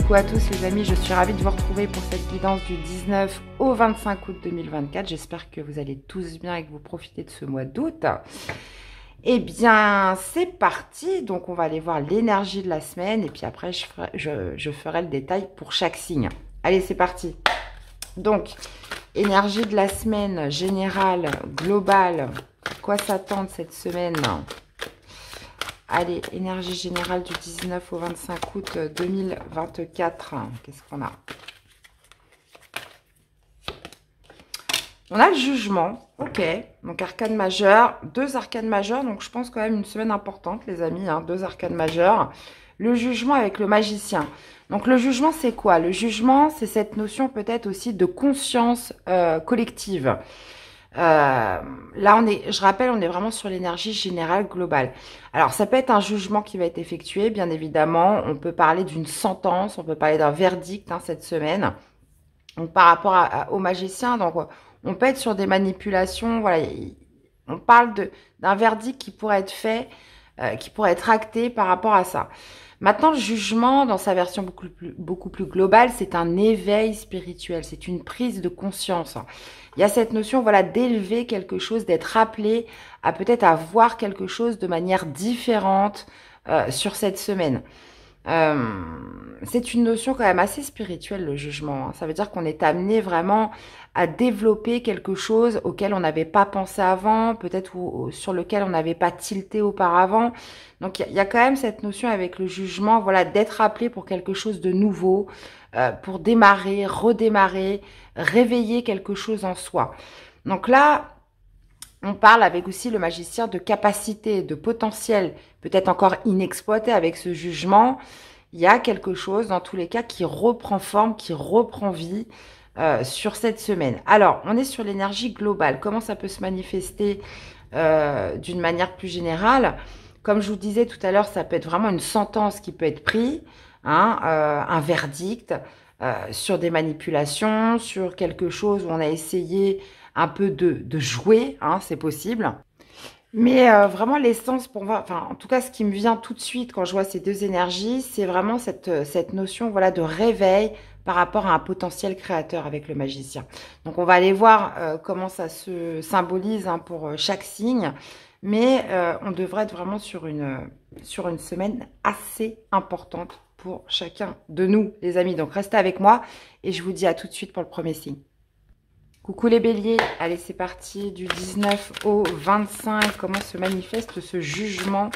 Coucou à tous les amis, je suis ravie de vous retrouver pour cette guidance du 19 au 25 août 2024. J'espère que vous allez tous bien et que vous profitez de ce mois d'août. Eh bien, c'est parti. Donc, on va aller voir l'énergie de la semaine et puis après, je ferai le détail pour chaque signe. Allez, c'est parti. Donc, énergie de la semaine générale, globale. Quoi s'attendre cette semaine ? Allez, énergie générale du 19 au 25 août 2024. Qu'est-ce qu'on a? On a le jugement. Ok. Donc, arcane majeur. 2 arcanes majeurs. Donc, je pense quand même une semaine importante, les amis. 2 arcanes majeurs. Le jugement avec le magicien. Donc, le jugement, c'est quoi? Le jugement, c'est cette notion peut-être aussi de conscience collective. Là, je rappelle, on est vraiment sur l'énergie générale globale. Alors, ça peut être un jugement qui va être effectué, bien évidemment. On peut parler d'une sentence, on peut parler d'un verdict cette semaine. Donc, par rapport au magicien, donc on peut être sur des manipulations. Voilà, on parle d'un verdict qui pourrait être fait, qui pourrait être acté par rapport à ça. Maintenant, le jugement, dans sa version beaucoup plus globale, c'est un éveil spirituel, c'est une prise de conscience. Il y a cette notion, voilà, d'élever quelque chose, d'être appelé à peut-être à voir quelque chose de manière différente sur cette semaine. C'est une notion quand même assez spirituelle, le jugement. Ça veut dire qu'on est amené vraiment à développer quelque chose auquel on n'avait pas pensé avant, peut-être sur lequel on n'avait pas tilté auparavant. Donc, il y a quand même cette notion avec le jugement, voilà, d'être appelé pour quelque chose de nouveau, pour démarrer, redémarrer, réveiller quelque chose en soi. Donc là, on parle avec aussi le magicien de capacité, de potentiel, peut-être encore inexploité avec ce jugement. Il y a quelque chose, dans tous les cas, qui reprend forme, qui reprend vie sur cette semaine. Alors, on est sur l'énergie globale. Comment ça peut se manifester d'une manière plus générale? Comme je vous disais tout à l'heure, ça peut être vraiment une sentence qui peut être prise, un verdict sur des manipulations, sur quelque chose où on a essayé un peu de jouer, c'est possible. Mais vraiment l'essence pour moi, enfin en tout cas ce qui me vient tout de suite quand je vois ces deux énergies, c'est vraiment cette notion, voilà, de réveil par rapport à un potentiel créateur avec le magicien. Donc on va aller voir comment ça se symbolise pour chaque signe, mais on devrait être vraiment sur une semaine assez importante pour chacun de nous, les amis. Donc restez avec moi et je vous dis à tout de suite pour le premier signe. Coucou les béliers, allez c'est parti, du 19 au 25, comment se manifeste ce jugement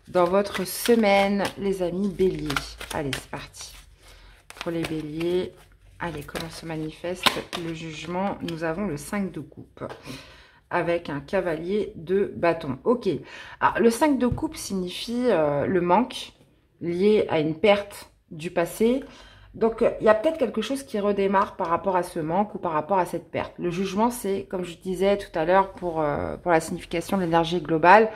dans votre semaine, les amis béliers. Allez c'est parti, pour les béliers, allez comment se manifeste le jugement, nous avons le 5 de coupe, avec un cavalier de bâton. Ok, alors, le 5 de coupe signifie le manque lié à une perte du passé. Donc, il y a peut-être quelque chose qui redémarre par rapport à ce manque ou par rapport à cette perte. Le jugement, c'est, comme je disais tout à l'heure pour la signification de l'énergie globale,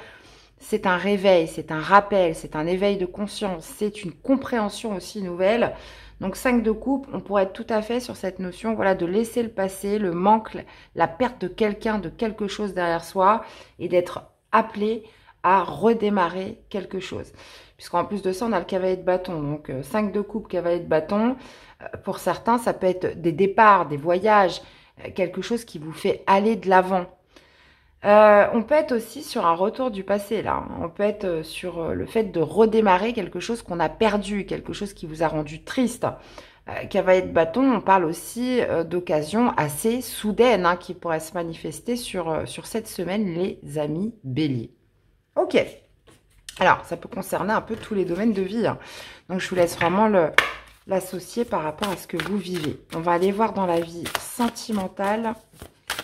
c'est un réveil, c'est un rappel, c'est un éveil de conscience, c'est une compréhension aussi nouvelle. Donc, 5 de coupe, on pourrait être tout à fait sur cette notion, voilà, de laisser le passé, le manque, la perte de quelqu'un, de quelque chose derrière soi et d'être appelé à redémarrer quelque chose. Puisqu'en plus de ça, on a le cavalier de bâton. Donc, 5 de coupe, cavalier de bâton. Pour certains, ça peut être des départs, des voyages, quelque chose qui vous fait aller de l'avant. On peut être aussi sur un retour du passé, là. On peut être sur le fait de redémarrer quelque chose qu'on a perdu, quelque chose qui vous a rendu triste. Cavalier de bâton, on parle aussi d'occasions assez soudaines qui pourraient se manifester sur cette semaine, les amis béliers. Ok. Alors, ça peut concerner un peu tous les domaines de vie. Donc, je vous laisse vraiment l'associer par rapport à ce que vous vivez. On va aller voir dans la vie sentimentale,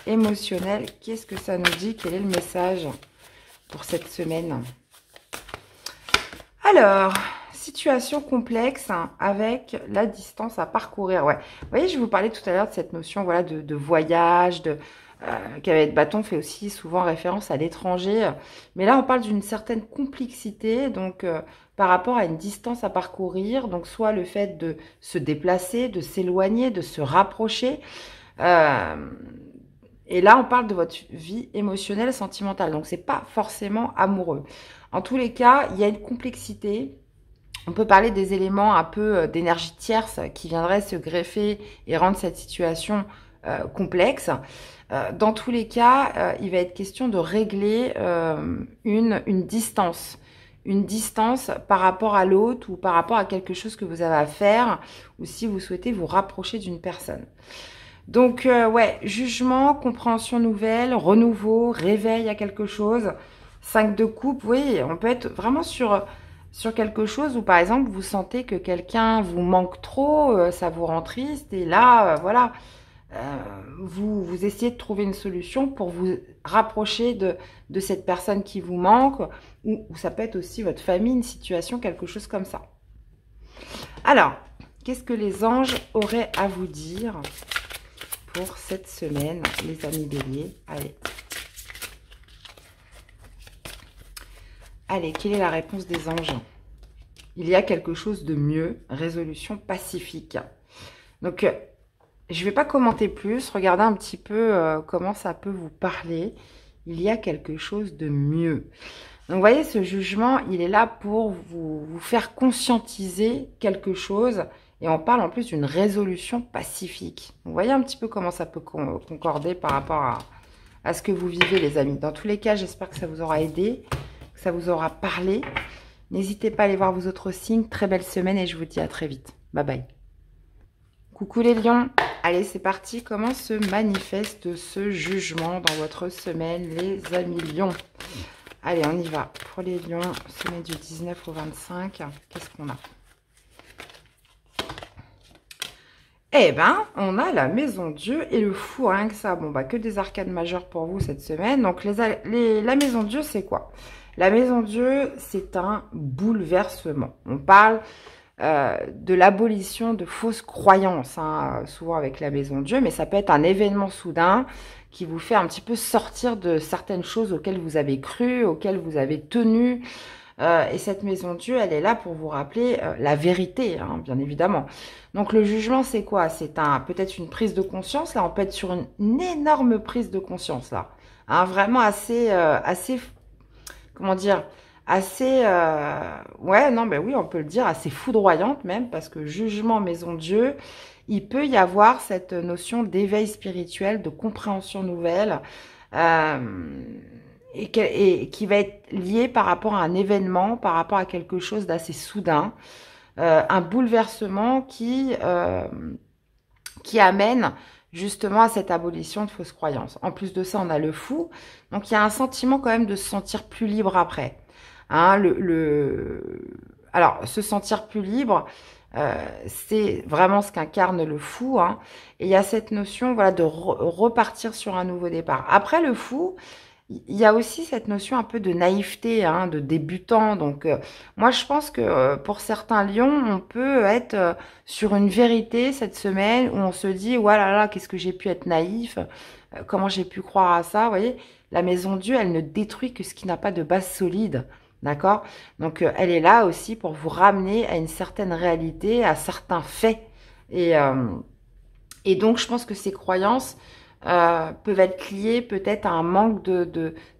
émotionnelle. Qu'est-ce que ça nous dit? Quel est le message pour cette semaine? Alors, situation complexe avec la distance à parcourir. Ouais. Vous voyez, je vous parlais tout à l'heure de cette notion, voilà, de voyage, cavalier de bâton fait aussi souvent référence à l'étranger. Mais là, on parle d'une certaine complexité, donc par rapport à une distance à parcourir. Donc, soit le fait de se déplacer, de s'éloigner, de se rapprocher. Et là, on parle de votre vie émotionnelle, sentimentale. Donc, c'est pas forcément amoureux. En tous les cas, il y a une complexité. On peut parler des éléments un peu d'énergie tierce qui viendraient se greffer et rendre cette situation complexe. Dans tous les cas, il va être question de régler une distance. Une distance par rapport à l'autre ou par rapport à quelque chose que vous avez à faire ou si vous souhaitez vous rapprocher d'une personne. Donc, ouais, jugement, compréhension nouvelle, renouveau, réveil à quelque chose. 5 de coupe, oui, on peut être vraiment sur quelque chose où, par exemple, vous sentez que quelqu'un vous manque trop, ça vous rend triste, et là, voilà, vous essayez de trouver une solution pour vous rapprocher de cette personne qui vous manque, ou ça peut être aussi votre famille, une situation, quelque chose comme ça. Alors, qu'est-ce que les anges auraient à vous dire pour cette semaine, les amis béliers? Allez. Allez, quelle est la réponse des anges? Il y a quelque chose de mieux, résolution pacifique. Donc, je ne vais pas commenter plus, regardez un petit peu comment ça peut vous parler. Il y a quelque chose de mieux. Donc, vous voyez, ce jugement, il est là pour vous faire conscientiser quelque chose. Et on parle en plus d'une résolution pacifique. Vous voyez un petit peu comment ça peut concorder par rapport à ce que vous vivez, les amis. Dans tous les cas, j'espère que ça vous aura aidé, que ça vous aura parlé. N'hésitez pas à aller voir vos autres signes. Très belle semaine et je vous dis à très vite. Bye bye. Coucou les lions. Allez, c'est parti. Comment se manifeste ce jugement dans votre semaine, les amis lions? Allez, on y va. Pour les lions, semaine du 19 au 25, qu'est-ce qu'on a? Eh ben, on a la maison Dieu et le fou, rien que ça. Bon, bah, que des arcades majeures pour vous cette semaine. Donc, la maison Dieu, c'est quoi? La maison Dieu, c'est un bouleversement. On parle de l'abolition de fausses croyances, hein, souvent avec la maison Dieu, mais ça peut être un événement soudain qui vous fait un petit peu sortir de certaines choses auxquelles vous avez cru, auxquelles vous avez tenu. Et cette maison Dieu, elle est là pour vous rappeler la vérité, hein, bien évidemment. Donc le jugement, c'est quoi? C'est peut-être une prise de conscience. Là, on peut être sur une énorme prise de conscience, là. Hein, vraiment assez, comment dire, assez, ouais, non, ben oui, on peut le dire, assez foudroyante même, parce que jugement, maison Dieu, il peut y avoir cette notion d'éveil spirituel, de compréhension nouvelle, et qui va être lié par rapport à un événement, par rapport à quelque chose d'assez soudain, un bouleversement qui amène justement à cette abolition de fausses croyances. En plus de ça, on a le fou, donc il y a un sentiment quand même de se sentir plus libre après. Hein, alors, se sentir plus libre, c'est vraiment ce qu'incarne le fou, hein, et il y a cette notion, voilà, de repartir sur un nouveau départ. Après le fou, il y a aussi cette notion un peu de naïveté, hein, de débutant. Donc, moi, je pense que pour certains lions, on peut être sur une vérité cette semaine où on se dit, voilà, là, qu'est-ce que j'ai pu être naïf, comment j'ai pu croire à ça. Vous voyez, la maison Dieu, elle ne détruit que ce qui n'a pas de base solide. D'accord? Donc, elle est là aussi pour vous ramener à une certaine réalité, à certains faits. Et donc, je pense que ces croyances peuvent être liées peut-être à un manque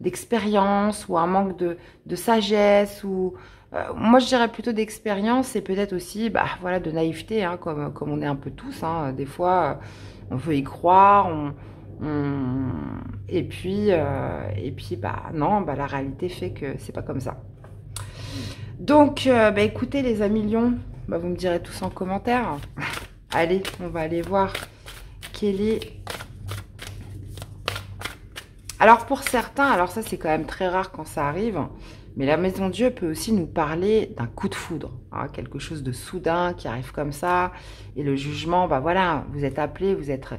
d'expérience ou un manque de sagesse. Ou moi, je dirais plutôt d'expérience et peut-être aussi bah, voilà, de naïveté, hein, comme on est un peu tous. Hein. Des fois, on veut y croire, et puis bah, non, bah, la réalité fait que c'est pas comme ça. Donc, bah, écoutez les amis lions, bah, vous me direz tous en commentaire. Allez, on va aller voir quel est... Alors pour certains, alors ça c'est quand même très rare quand ça arrive, mais la maison Dieu peut aussi nous parler d'un coup de foudre, hein, quelque chose de soudain qui arrive comme ça, et le jugement, bah voilà, vous êtes appelé, vous êtes...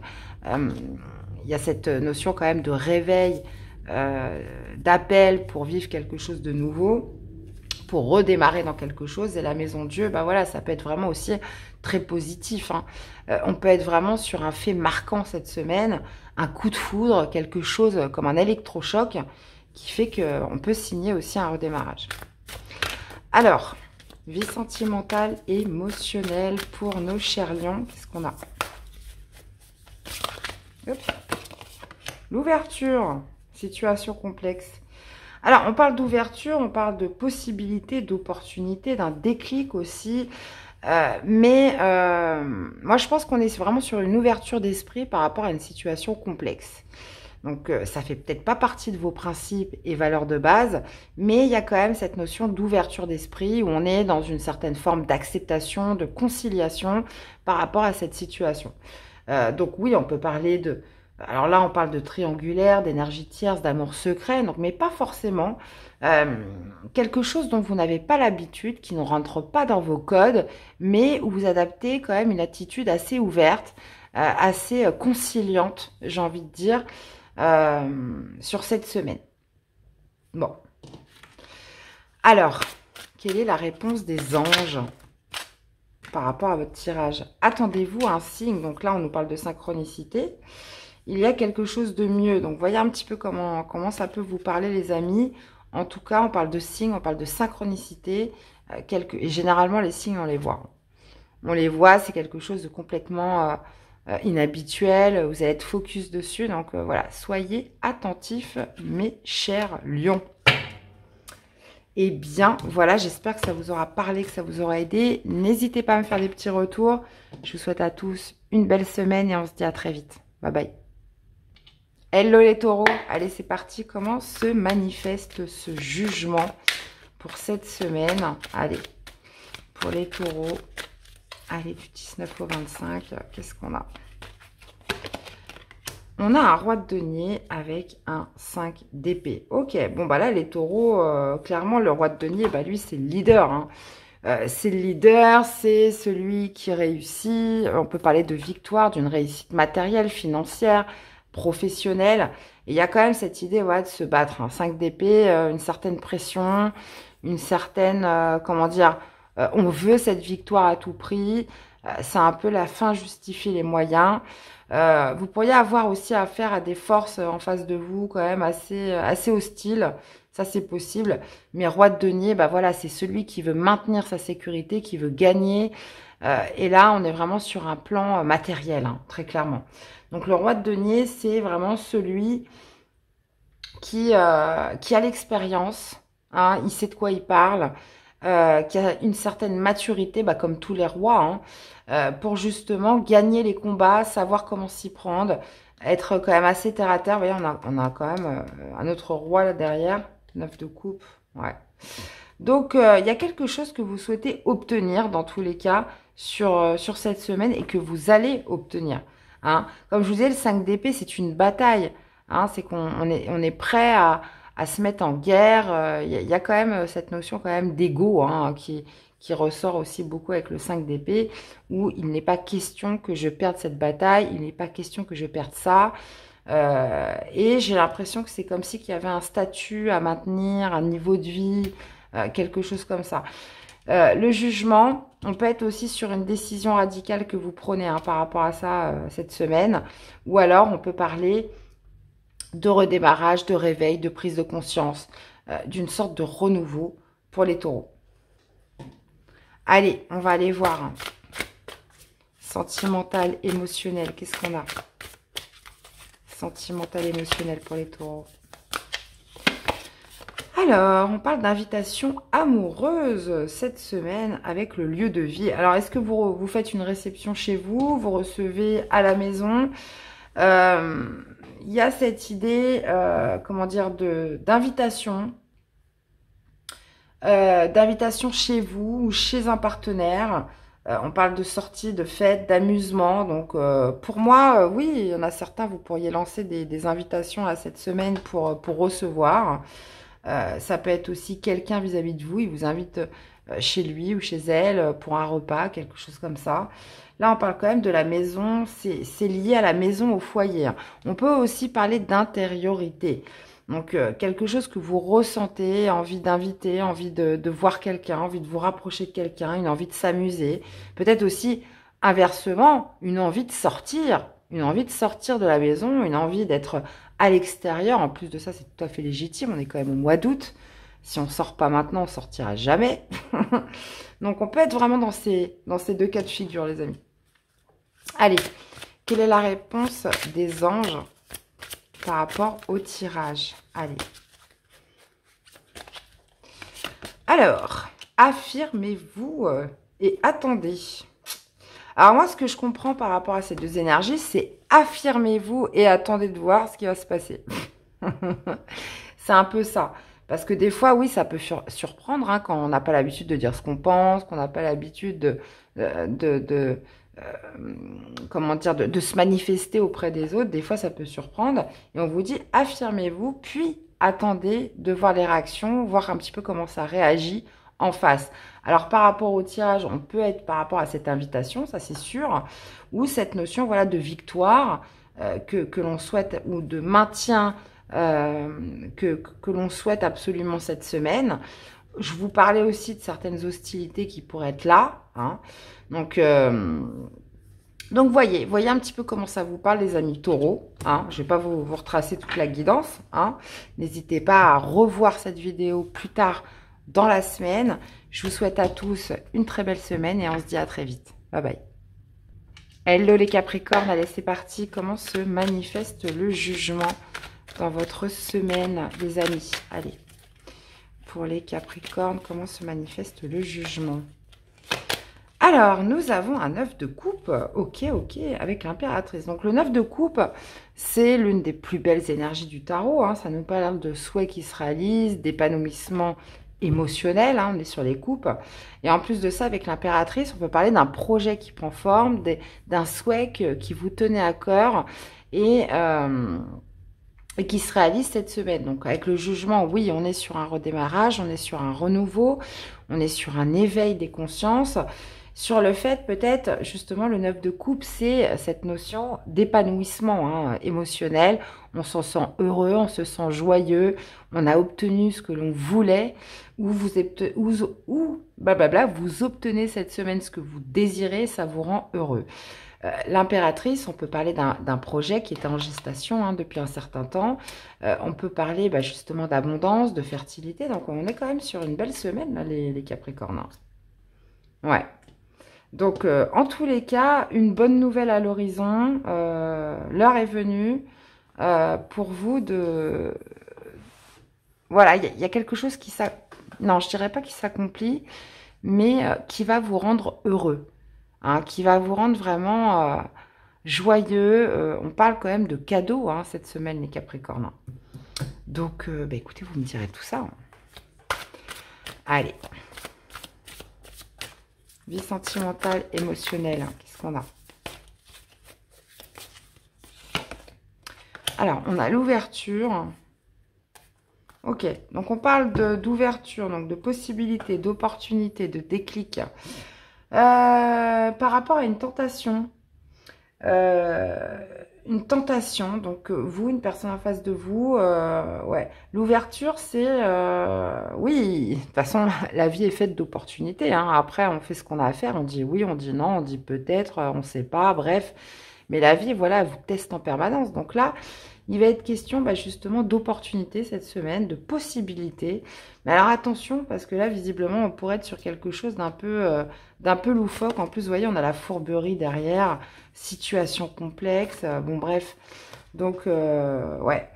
il y a cette notion quand même de réveil, d'appel pour vivre quelque chose de nouveau, pour redémarrer dans quelque chose. Et la maison Dieu, bah voilà, ça peut être vraiment aussi très positif. Hein. On peut être vraiment sur un fait marquant cette semaine, un coup de foudre, quelque chose comme un électrochoc qui fait qu'on peut signer aussi un redémarrage. Alors, vie sentimentale et émotionnelle pour nos chers lions. Qu'est-ce qu'on a? L'ouverture, situation complexe. Alors, on parle d'ouverture, on parle de possibilités, d'opportunités, d'un déclic aussi. Moi, je pense qu'on est vraiment sur une ouverture d'esprit par rapport à une situation complexe. Donc, ça fait peut-être pas partie de vos principes et valeurs de base, mais il y a quand même cette notion d'ouverture d'esprit où on est dans une certaine forme d'acceptation, de conciliation par rapport à cette situation. Donc oui, on peut parler de... Alors là, on parle de triangulaire, d'énergie tierce, d'amour secret, donc, mais pas forcément. Quelque chose dont vous n'avez pas l'habitude, qui ne rentre pas dans vos codes, mais où vous adaptez quand même une attitude assez ouverte, assez conciliante, j'ai envie de dire, sur cette semaine. Bon. Alors, quelle est la réponse des anges par rapport à votre tirage? Attendez-vous à un signe. Donc là, on nous parle de synchronicité. Il y a quelque chose de mieux. Donc, voyez un petit peu comment ça peut vous parler, les amis. En tout cas, on parle de signes, on parle de synchronicité. Et généralement, les signes, on les voit. On les voit, c'est quelque chose de complètement inhabituel. Vous allez être focus dessus. Donc, voilà, soyez attentifs, mes chers lions. Eh bien, voilà, j'espère que ça vous aura parlé, que ça vous aura aidé. N'hésitez pas à me faire des petits retours. Je vous souhaite à tous une belle semaine et on se dit à très vite. Bye bye. Hello les taureaux. Allez, c'est parti. Comment se manifeste ce jugement pour cette semaine? Allez, pour les taureaux. Allez, du 19 au 25, qu'est-ce qu'on a? On a un roi de denier avec un 5 d'épée. Ok, bon bah là les taureaux, clairement le roi de denier, bah lui c'est le leader. Hein. C'est le leader, c'est celui qui réussit. On peut parler de victoire, d'une réussite matérielle, financière, professionnelle. Et il y a quand même cette idée de se battre. Un 5 d'épée, une certaine pression, une certaine, comment dire, on veut cette victoire à tout prix. C'est un peu la fin justifie les moyens. Vous pourriez avoir aussi affaire à des forces en face de vous quand même assez hostiles. Ça, c'est possible. Mais roi de denier, bah voilà, c'est celui qui veut maintenir sa sécurité, qui veut gagner. Et là, on est vraiment sur un plan matériel, hein, très clairement. Donc, le roi de denier, c'est vraiment celui qui a l'expérience. Hein, il sait de quoi il parle. Qui a une certaine maturité, bah, comme tous les rois, hein, pour justement gagner les combats, savoir comment s'y prendre, être quand même assez terre à terre. Vous voyez, on a quand même un autre roi là derrière, 9 de coupe. Ouais. Donc, il y a quelque chose que vous souhaitez obtenir dans tous les cas sur cette semaine et que vous allez obtenir. Hein. Comme je vous disais, le 5 d'épée, c'est une bataille. Hein, c'est qu'on est prêt à se mettre en guerre. Il y a quand même cette notion quand même d'ego hein, qui ressort aussi beaucoup avec le 5 d'épée, où il n'est pas question que je perde cette bataille, il n'est pas question que je perde ça. Et j'ai l'impression que c'est comme si qu'il y avait un statut à maintenir, un niveau de vie, quelque chose comme ça. Le jugement, on peut être aussi sur une décision radicale que vous prenez hein, par rapport à ça cette semaine, ou alors on peut parler de redémarrage, de réveil, de prise de conscience, d'une sorte de renouveau pour les taureaux. Allez, on va aller voir. Hein. Sentimental, émotionnel, qu'est-ce qu'on a? Sentimental, émotionnel pour les taureaux. Alors, on parle d'invitation amoureuse cette semaine avec le lieu de vie. Alors, est-ce que vous faites une réception chez vous? Vous recevez à la maison? Il y a cette idée, comment dire, d'invitation. D'invitation chez vous ou chez un partenaire. On parle de sortie, de fête, d'amusement. Donc, pour moi, oui, il y en a certains, vous pourriez lancer des invitations à cette semaine pour recevoir. Ça peut être aussi quelqu'un vis-à-vis de vous. Il vous invite chez lui ou chez elle pour un repas, quelque chose comme ça. Là, on parle quand même de la maison. C'est lié à la maison, au foyer. Hein. On peut aussi parler d'intériorité. Donc, quelque chose que vous ressentez, envie d'inviter, envie de voir quelqu'un, envie de vous rapprocher de quelqu'un, une envie de s'amuser. Peut-être aussi, inversement, une envie de sortir de la maison, une envie d'être à l'extérieur. En plus de ça, c'est tout à fait légitime. On est quand même au mois d'août. Si on ne sort pas maintenant, on sortira jamais. Donc, on peut être vraiment dans ces deux cas de figure, les amis. Allez, quelle est la réponse des anges par rapport au tirage? Allez. Alors, affirmez-vous et attendez. Alors moi, ce que je comprends par rapport à ces deux énergies, c'est affirmez-vous et attendez de voir ce qui va se passer. C'est un peu ça. Parce que des fois, oui, ça peut surprendre hein, quand on n'a pas l'habitude de dire ce qu'on pense, qu'on n'a pas l'habitude comment dire, de se manifester auprès des autres. Des fois, ça peut surprendre. Et on vous dit, affirmez-vous, puis attendez de voir les réactions, voir un petit peu comment ça réagit en face. Alors, par rapport au tirage, on peut être par rapport à cette invitation, ça c'est sûr, ou cette notion voilà, de victoire que l'on souhaite, ou de maintien que l'on souhaite absolument cette semaine. Je vous parlais aussi de certaines hostilités qui pourraient être là. Hein. Donc voyez un petit peu comment ça vous parle, les amis taureaux. Hein. Je ne vais pas vous retracer toute la guidance. Hein. N'hésitez pas à revoir cette vidéo plus tard dans la semaine. Je vous souhaite à tous une très belle semaine et on se dit à très vite. Bye bye. Hello les Capricornes, allez c'est parti. Comment se manifeste le jugement dans votre semaine, les amis? Allez, pour les Capricornes, comment se manifeste le jugement? Alors, nous avons un 9 de coupe, ok, avec l'impératrice. Donc, le 9 de coupe, c'est l'une des plus belles énergies du tarot. Hein. Ça nous parle de souhaits qui se réalisent, d'épanouissement émotionnel, hein, on est sur les coupes. Et en plus de ça, avec l'impératrice, on peut parler d'un projet qui prend forme, d'un souhait qui vous tenait à cœur et qui se réalise cette semaine. Donc avec le jugement, oui, on est sur un redémarrage, on est sur un renouveau, on est sur un éveil des consciences. Sur le fait, peut-être, justement, le 9 de coupe, c'est cette notion d'épanouissement hein, émotionnel. On s'en sent heureux, on se sent joyeux, on a obtenu ce que l'on voulait, ou vous obtenez cette semaine ce que vous désirez, ça vous rend heureux. L'impératrice, on peut parler d'un projet qui est en gestation hein, depuis un certain temps. On peut parler justement d'abondance, de fertilité. Donc, on est quand même sur une belle semaine, là, les Capricornes. Ouais. Donc, en tous les cas, une bonne nouvelle à l'horizon. L'heure est venue pour vous de... Voilà, il y a quelque chose qui non, je dirais pas qui s'accomplit, mais qui va vous rendre heureux. Hein, qui va vous rendre vraiment joyeux. On parle quand même de cadeaux hein, cette semaine, les Capricornes. Donc, écoutez, vous me direz tout ça. Hein. Allez. Vie sentimentale, émotionnelle. Hein, qu'est-ce qu'on a? Alors, on a l'ouverture. Ok, donc on parle d'ouverture, donc de possibilités, d'opportunités, de déclic. Par rapport à une tentation. Donc vous, une personne en face de vous, ouais. L'ouverture, c'est, oui, de toute façon, la vie est faite d'opportunités. Hein. Après, on fait ce qu'on a à faire, on dit oui, on dit non, on dit peut-être, on ne sait pas, bref. Mais la vie, voilà, elle vous teste en permanence. Donc là, il va être question justement d'opportunités cette semaine, de possibilités. Mais alors attention, parce que là, visiblement, on pourrait être sur quelque chose d'un peu loufoque. En plus, vous voyez, on a la fourberie derrière, situation complexe. Bon, bref. Donc, ouais.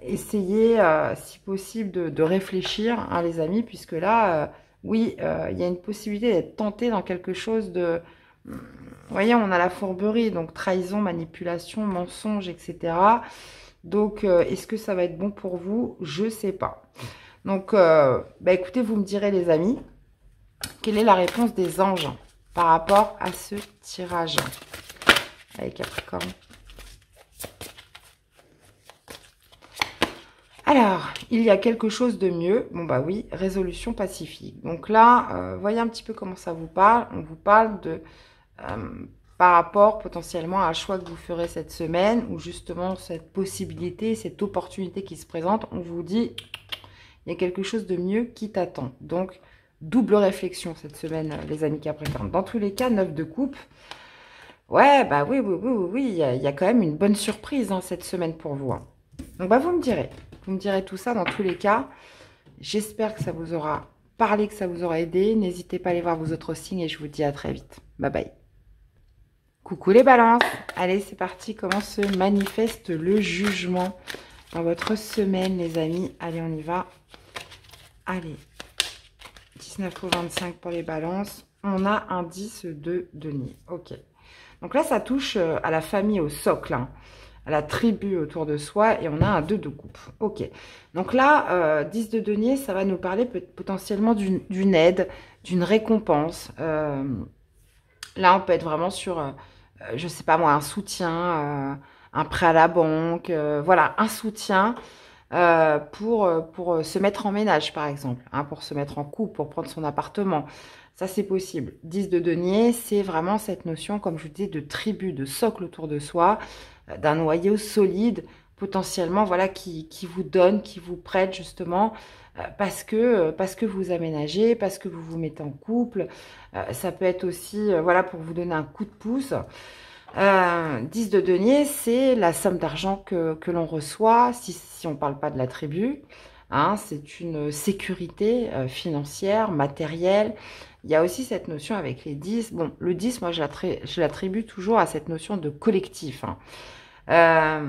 Essayez, si possible, de réfléchir, hein, les amis, puisque là, oui, il y a une possibilité d'être tenté dans quelque chose de... Vous voyez, on a la fourberie, donc trahison, manipulation, mensonge, etc. Donc, est-ce que ça va être bon pour vous? Je ne sais pas. Donc, écoutez, vous me direz, les amis, quelle est la réponse des anges par rapport à ce tirage? Allez, Capricorne. Alors, il y a quelque chose de mieux. Bon, oui, résolution pacifique. Donc là, voyez un petit peu comment ça vous parle. On vous parle de... par rapport potentiellement à un choix que vous ferez cette semaine, ou justement cette possibilité, cette opportunité qui se présente, on vous dit, il y a quelque chose de mieux qui t'attend. Donc, double réflexion cette semaine, les amis Capricorne. Dans tous les cas, 9 de coupe. Ouais, oui, il y a quand même une bonne surprise hein, cette semaine pour vous. Hein. Donc, vous me direz. Vous me direz tout ça dans tous les cas. J'espère que ça vous aura parlé, que ça vous aura aidé. N'hésitez pas à aller voir vos autres signes et je vous dis à très vite. Bye bye. Coucou les balances. Allez, c'est parti. Comment se manifeste le jugement dans votre semaine, les amis? Allez, on y va. Allez. 19 au 25 pour les balances. On a un 10 de denier. Ok. Donc là, ça touche à la famille, au socle, hein, à la tribu autour de soi. Et on a un 2 de coupe. Ok. Donc là, 10 de denier, ça va nous parler potentiellement d'une aide, d'une récompense. Là, on peut être vraiment sur, je sais pas moi, un soutien, un prêt à la banque. Voilà, un soutien pour se mettre en ménage, par exemple, hein, pour se mettre en couple, pour prendre son appartement. Ça, c'est possible. 10 de denier, c'est vraiment cette notion, comme je vous disais, de tribu, de socle autour de soi, d'un noyau solide, potentiellement, voilà, qui vous donne, qui vous prête, justement, parce que vous aménagez, parce que vous vous mettez en couple. Ça peut être aussi, voilà, pour vous donner un coup de pouce. 10 de denier, c'est la somme d'argent que l'on reçoit, si on ne parle pas de la tribu. Hein, c'est une sécurité financière, matérielle. Il y a aussi cette notion avec les 10. Bon, le 10, moi, je l'attribue toujours à cette notion de collectif. Hein.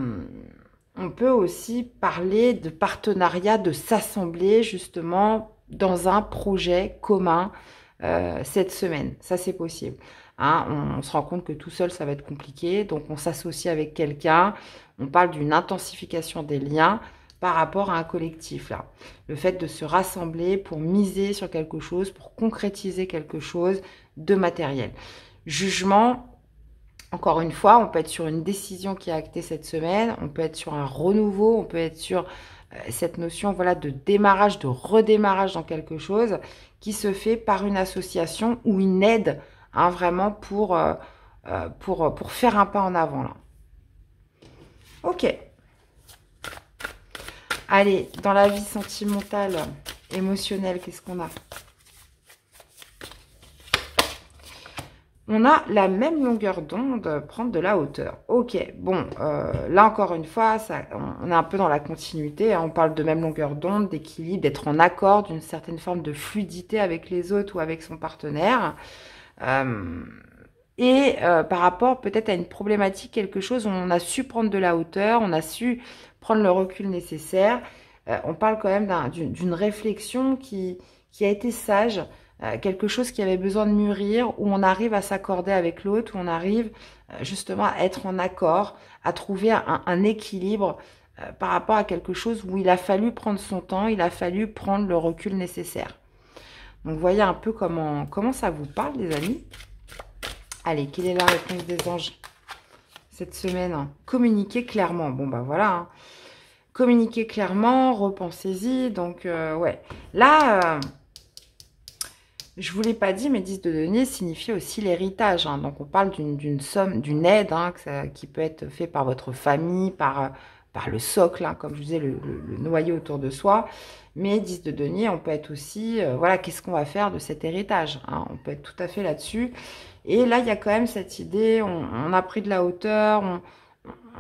On peut aussi parler de partenariat, de s'assembler justement dans un projet commun cette semaine. Ça, c'est possible. Hein, on se rend compte que tout seul, ça va être compliqué. Donc, on s'associe avec quelqu'un. On parle d'une intensification des liens par rapport à un collectif. Là. Le fait de se rassembler pour miser sur quelque chose, pour concrétiser quelque chose de matériel. Jugement, encore une fois, on peut être sur une décision qui est actée cette semaine. On peut être sur un renouveau. On peut être sur cette notion, voilà, de démarrage, de redémarrage dans quelque chose qui se fait par une association ou une aide, hein, vraiment pour faire un pas en avant. Là. Ok. Allez, dans la vie sentimentale, émotionnelle, qu'est-ce qu'on a? On a la même longueur d'onde, prendre de la hauteur. Ok, bon, là encore une fois, on est un peu dans la continuité. Hein, on parle de même longueur d'onde, d'équilibre, d'être en accord, d'une certaine forme de fluidité avec les autres ou avec son partenaire. Par rapport peut-être à une problématique, quelque chose où on a su prendre de la hauteur, on a su prendre le recul nécessaire. On parle quand même d'une réflexion qui a été sage, quelque chose qui avait besoin de mûrir, où on arrive à s'accorder avec l'autre, où on arrive justement à être en accord, à trouver un équilibre par rapport à quelque chose où il a fallu prendre son temps, il a fallu prendre le recul nécessaire. Donc, voyez un peu comment ça vous parle, les amis. Allez, quelle est la réponse des anges cette semaine? Communiquez clairement. Bon, bah voilà. Hein. Communiquez clairement, repensez-y. Donc, ouais. Là, je ne vous l'ai pas dit, mais 10 de denier signifie aussi l'héritage. Hein. Donc, on parle d'une somme, d'une aide hein, qui peut être faite par votre famille, par le socle, hein, comme je vous disais, le noyau autour de soi. Mais 10 de denier, on peut être aussi, voilà, qu'est-ce qu'on va faire de cet héritage hein. On peut être tout à fait là-dessus. Et là, il y a quand même cette idée, on a pris de la hauteur,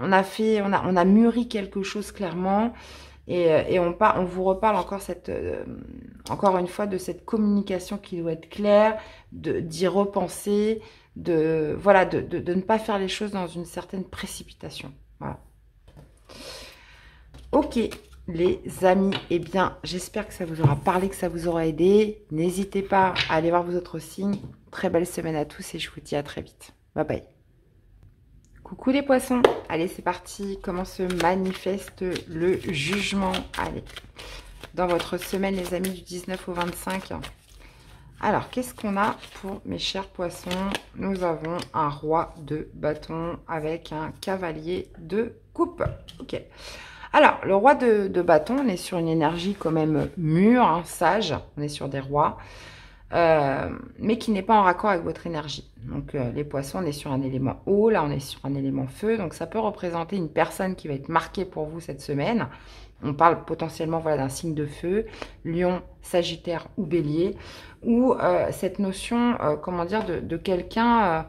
on a mûri quelque chose clairement. Et on vous reparle encore encore une fois de cette communication qui doit être claire, d'y repenser, voilà, de ne pas faire les choses dans une certaine précipitation. Voilà. Ok, les amis, eh bien, j'espère que ça vous aura parlé, que ça vous aura aidé. N'hésitez pas à aller voir vos autres signes. Très belle semaine à tous et je vous dis à très vite. Bye bye. Coucou les poissons, allez c'est parti, comment se manifeste le jugement? Allez, dans votre semaine les amis du 19 au 25. Alors, qu'est-ce qu'on a pour mes chers poissons? Nous avons un roi de bâton avec un cavalier de coupe. Ok. Alors, le roi de bâton, on est sur une énergie quand même mûre, hein, sage, on est sur des rois. Mais qui n'est pas en raccord avec votre énergie. Donc les poissons, on est sur un élément eau, là on est sur un élément feu, donc ça peut représenter une personne qui va être marquée pour vous cette semaine. On parle potentiellement voilà, d'un signe de feu, lion, sagittaire ou bélier, ou cette notion, comment dire, de quelqu'un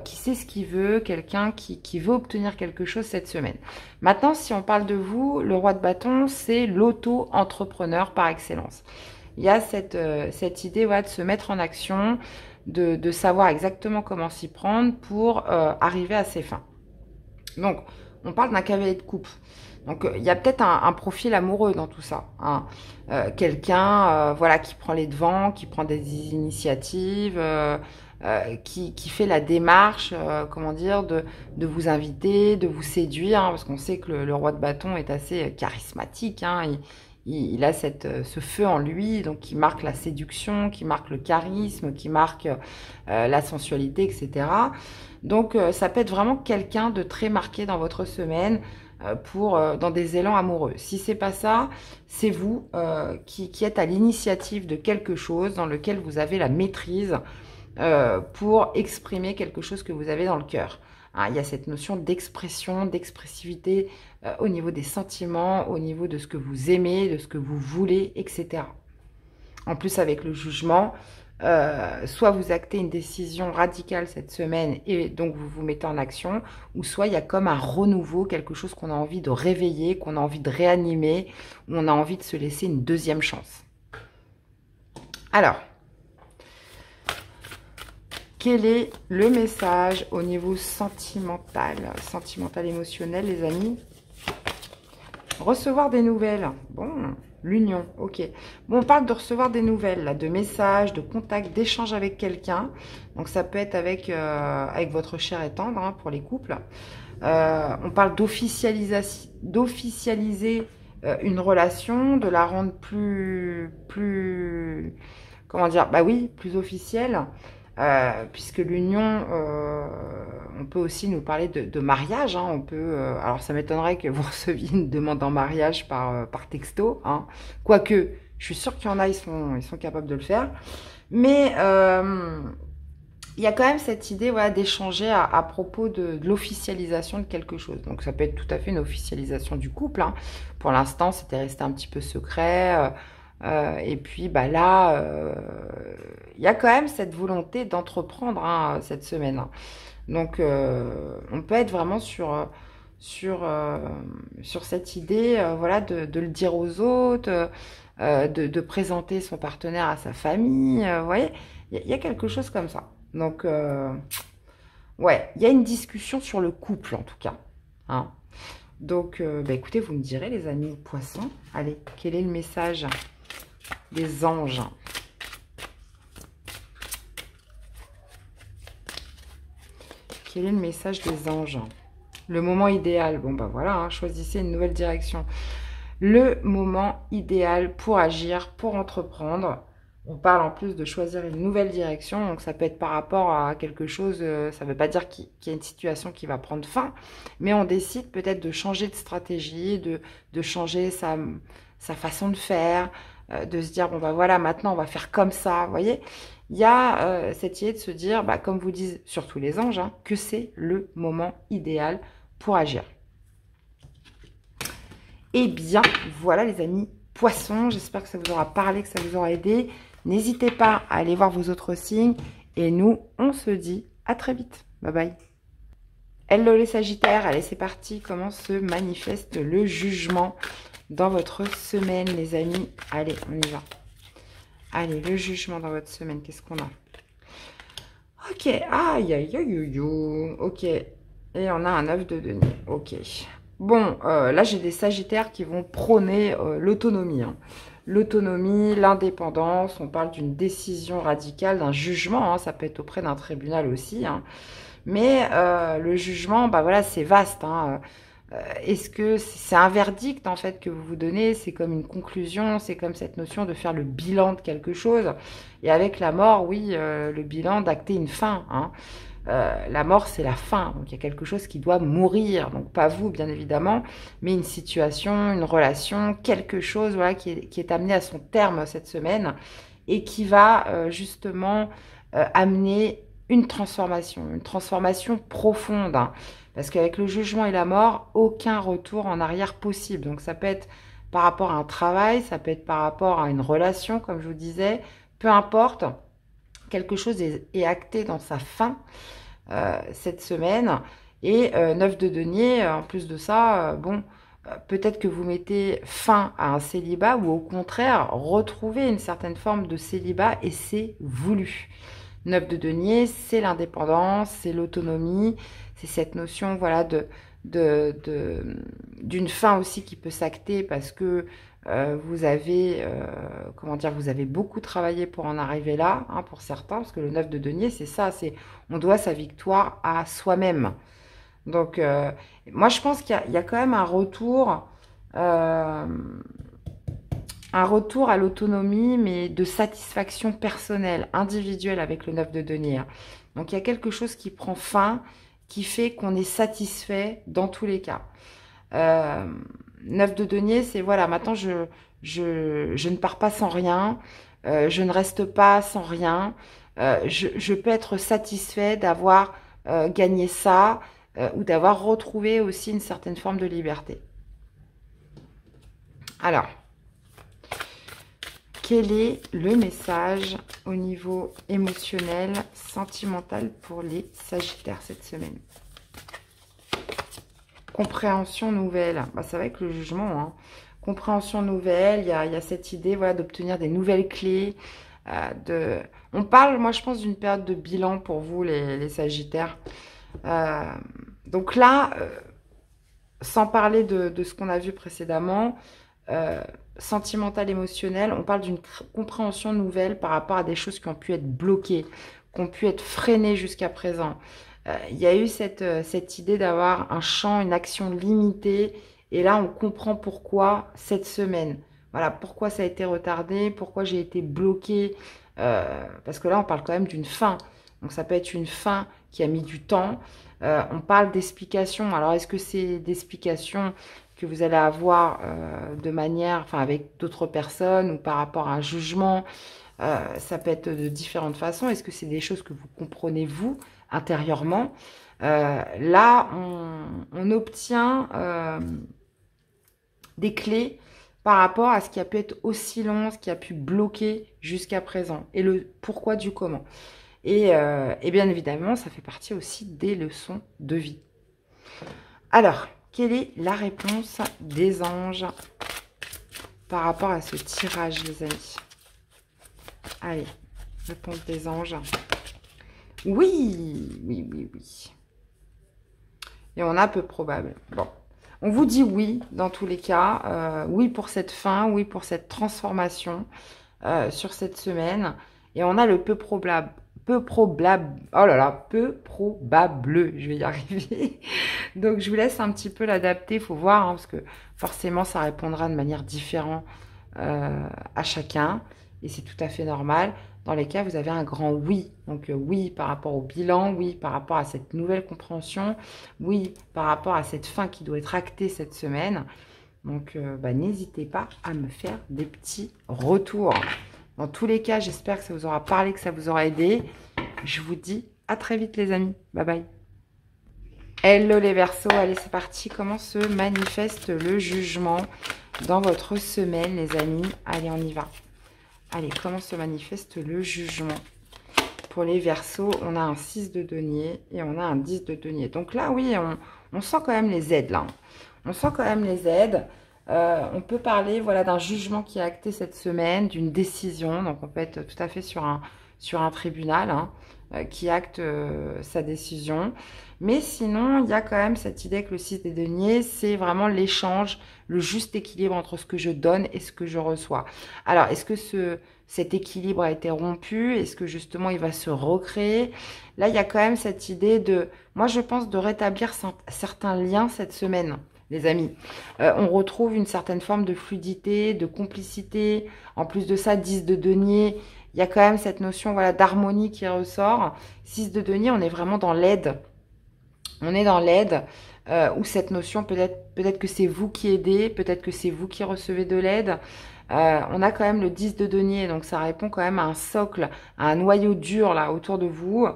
qui sait ce qu'il veut, quelqu'un qui veut obtenir quelque chose cette semaine. Maintenant, si on parle de vous, le roi de bâton, c'est l'auto-entrepreneur par excellence. Il y a cette idée voilà, de se mettre en action, de savoir exactement comment s'y prendre pour arriver à ses fins. Donc, on parle d'un cavalier de coupe. Donc, il y a peut-être un profil amoureux dans tout ça. Hein. Quelqu'un voilà, qui prend les devants, qui prend des initiatives, qui fait la démarche, comment dire, de vous inviter, de vous séduire, hein, parce qu'on sait que le roi de bâton est assez charismatique. Hein, il a ce feu en lui, donc qui marque la séduction, qui marque le charisme, qui marque la sensualité, etc. Donc, ça peut être vraiment quelqu'un de très marqué dans votre semaine, dans des élans amoureux. Si c'est pas ça, c'est vous qui êtes à l'initiative de quelque chose dans lequel vous avez la maîtrise pour exprimer quelque chose que vous avez dans le cœur. Hein, il y a cette notion d'expression, d'expressivité au niveau des sentiments, au niveau de ce que vous aimez, de ce que vous voulez, etc. En plus, avec le jugement, soit vous actez une décision radicale cette semaine et donc vous vous mettez en action, ou soit il y a comme un renouveau, quelque chose qu'on a envie de réveiller, qu'on a envie de réanimer, où on a envie de se laisser une deuxième chance. Alors, quel est le message au niveau sentimental, émotionnel, les amis? Recevoir des nouvelles. Bon, l'union, ok. Bon, on parle de recevoir des nouvelles, là, de messages, de contacts, d'échanges avec quelqu'un. Donc, ça peut être avec votre cher et tendre, hein, pour les couples. On parle d'officialiser une relation, de la rendre plus, comment dire, bah oui, plus officielle. Puisque l'union, on peut aussi nous parler de mariage. Hein, on peut, alors ça m'étonnerait que vous receviez une demande en mariage par texto. Hein, quoique, je suis sûre qu'il y en a, ils sont capables de le faire. Mais il y a quand même cette idée, voilà, d'échanger à propos de l'officialisation de quelque chose. Donc ça peut être tout à fait une officialisation du couple. Hein. Pour l'instant, c'était resté un petit peu secret. Et puis bah là, il y a quand même cette volonté d'entreprendre, hein, cette semaine. Hein. Donc on peut être vraiment sur cette idée, voilà, de le dire aux autres, de présenter son partenaire à sa famille. Vous voyez, il y a quelque chose comme ça. Donc ouais, il y a une discussion sur le couple en tout cas. Hein. Donc bah, écoutez, vous me direz, les amis poissons. Allez, quel est le message des anges? Quel est le message des anges? Le moment idéal. Bon, bah voilà, hein, choisissez une nouvelle direction. Le moment idéal pour agir, pour entreprendre. On parle en plus de choisir une nouvelle direction. Donc, ça peut être par rapport à quelque chose. Ça ne veut pas dire qu'il y a une situation qui va prendre fin. Mais on décide peut-être de changer de stratégie, de changer sa façon de faire, de se dire, bon, bah voilà, maintenant, on va faire comme ça. Vous voyez, il y a cette idée de se dire, bah, comme vous disent surtout les anges, hein, que c'est le moment idéal pour agir. Eh bien, voilà les amis poissons, j'espère que ça vous aura parlé, que ça vous aura aidé. N'hésitez pas à aller voir vos autres signes. Et nous, on se dit à très vite. Bye bye. Hello les Sagittaires, allez c'est parti. Comment se manifeste le jugement dans votre semaine les amis? Allez, on y va. Allez, le jugement dans votre semaine, qu'est-ce qu'on a? Ok, aïe, aïe, aïe, aïe, ok. Et on a un œuf de denier, ok. Bon, là, j'ai des Sagittaires qui vont prôner l'autonomie. Hein. L'autonomie, l'indépendance, on parle d'une décision radicale, d'un jugement. Hein, ça peut être auprès d'un tribunal aussi. Hein. Mais le jugement, bah voilà, c'est vaste. Hein. Est-ce que c'est un verdict, en fait, que vous vous donnez? C'est comme une conclusion, c'est comme cette notion de faire le bilan de quelque chose. Et avec la mort, oui, le bilan d'acter une fin, hein. La mort, c'est la fin. Donc, il y a quelque chose qui doit mourir. Donc, pas vous, bien évidemment, mais une situation, une relation, quelque chose, voilà, qui est amené à son terme cette semaine et qui va justement amener une transformation profonde. Hein, parce qu'avec le jugement et la mort, aucun retour en arrière possible. Donc, ça peut être par rapport à un travail, ça peut être par rapport à une relation, comme je vous disais, peu importe. Quelque chose est acté dans sa fin cette semaine. Et 9 de denier, en plus de ça, bon, peut-être que vous mettez fin à un célibat ou au contraire, retrouvez une certaine forme de célibat et c'est voulu. 9 de denier, c'est l'indépendance, c'est l'autonomie, c'est cette notion, voilà, d'une fin aussi qui peut s'acter parce que vous avez, comment dire, vous avez beaucoup travaillé pour en arriver là, hein, pour certains, parce que le 9 de denier, c'est ça, c'est on doit sa victoire à soi-même. Donc, moi, je pense qu'il y a quand même euh, un retour à l'autonomie, mais de satisfaction personnelle, individuelle avec le 9 de denier. Donc, il y a quelque chose qui prend fin, qui fait qu'on est satisfait dans tous les cas. 9 de denier, c'est voilà, maintenant je ne pars pas sans rien, je ne reste pas sans rien, je peux être satisfait d'avoir gagné ça ou d'avoir retrouvé aussi une certaine forme de liberté. Alors, quel est le message au niveau émotionnel, sentimental pour les Sagittaires cette semaine? Compréhension nouvelle, bah, ça va avec le jugement, hein. Compréhension nouvelle, il y a cette idée, voilà, d'obtenir des nouvelles clés. On parle, moi je pense, d'une période de bilan pour vous les Sagittaires. Donc là, sans parler de ce qu'on a vu précédemment, sentimental, émotionnel, on parle d'une compréhension nouvelle par rapport à des choses qui ont pu être bloquées, qui ont pu être freinées jusqu'à présent. Il y a eu cette idée d'avoir un champ, une action limitée, et là on comprend pourquoi cette semaine. Voilà, pourquoi ça a été retardé, pourquoi j'ai été bloquée, parce que là on parle quand même d'une fin. Donc ça peut être une fin qui a mis du temps. On parle d'explications. Alors est-ce que c'est d'explications que vous allez avoir de manière, enfin avec d'autres personnes ou par rapport à un jugement? Ça peut être de différentes façons. Est-ce que c'est des choses que vous comprenez vous intérieurement? Là, on obtient des clés par rapport à ce qui a pu être aussi long, ce qui a pu bloquer jusqu'à présent et le pourquoi du comment. Et bien évidemment, ça fait partie aussi des leçons de vie. Alors, quelle est la réponse des anges par rapport à ce tirage, les amis? Allez, réponse des anges. Oui, oui, oui, oui. Et on a peu probable. Bon, on vous dit oui dans tous les cas. Oui pour cette fin, oui pour cette transformation sur cette semaine. Et on a le peu probable. Peu probable. Oh là là, peu probable. Je vais y arriver. Donc, je vous laisse un petit peu l'adapter. Il faut voir, hein, parce que forcément, ça répondra de manière différente à chacun. Et c'est tout à fait normal. Dans les cas, vous avez un grand oui. Donc, oui par rapport au bilan, oui par rapport à cette nouvelle compréhension, oui par rapport à cette fin qui doit être actée cette semaine. Donc, bah, n'hésitez pas à me faire des petits retours. Dans tous les cas, j'espère que ça vous aura parlé, que ça vous aura aidé. Je vous dis à très vite, les amis. Bye bye. Hello les Verseaux, allez c'est parti. Comment se manifeste le jugement dans votre semaine, les amis? Allez, on y va. Allez, comment se manifeste le jugement? Pour les Verseaux, on a un 6 de denier et on a un 10 de denier. Donc là, oui, on sent quand même les aides, là. On sent quand même les aides. On peut parler, voilà, d'un jugement qui est acté cette semaine, d'une décision. Donc, on peut être tout à fait sur un tribunal, hein, qui acte sa décision. Mais sinon, il y a quand même cette idée que le 6 des deniers, c'est vraiment l'échange, le juste équilibre entre ce que je donne et ce que je reçois. Alors, est-ce que cet équilibre a été rompu? Est-ce que justement, il va se recréer? Là, il y a quand même cette idée de, moi, je pense, de rétablir certains liens cette semaine, les amis. On retrouve une certaine forme de fluidité, de complicité. En plus de ça, 10 de denier, il y a quand même cette notion, voilà, d'harmonie qui ressort. 6 de denier, on est vraiment dans l'aide. On est dans l'aide, ou cette notion, peut-être que c'est vous qui aidez, peut-être que c'est vous qui recevez de l'aide. On a quand même le 10 de denier, donc ça répond quand même à un socle, à un noyau dur là autour de vous,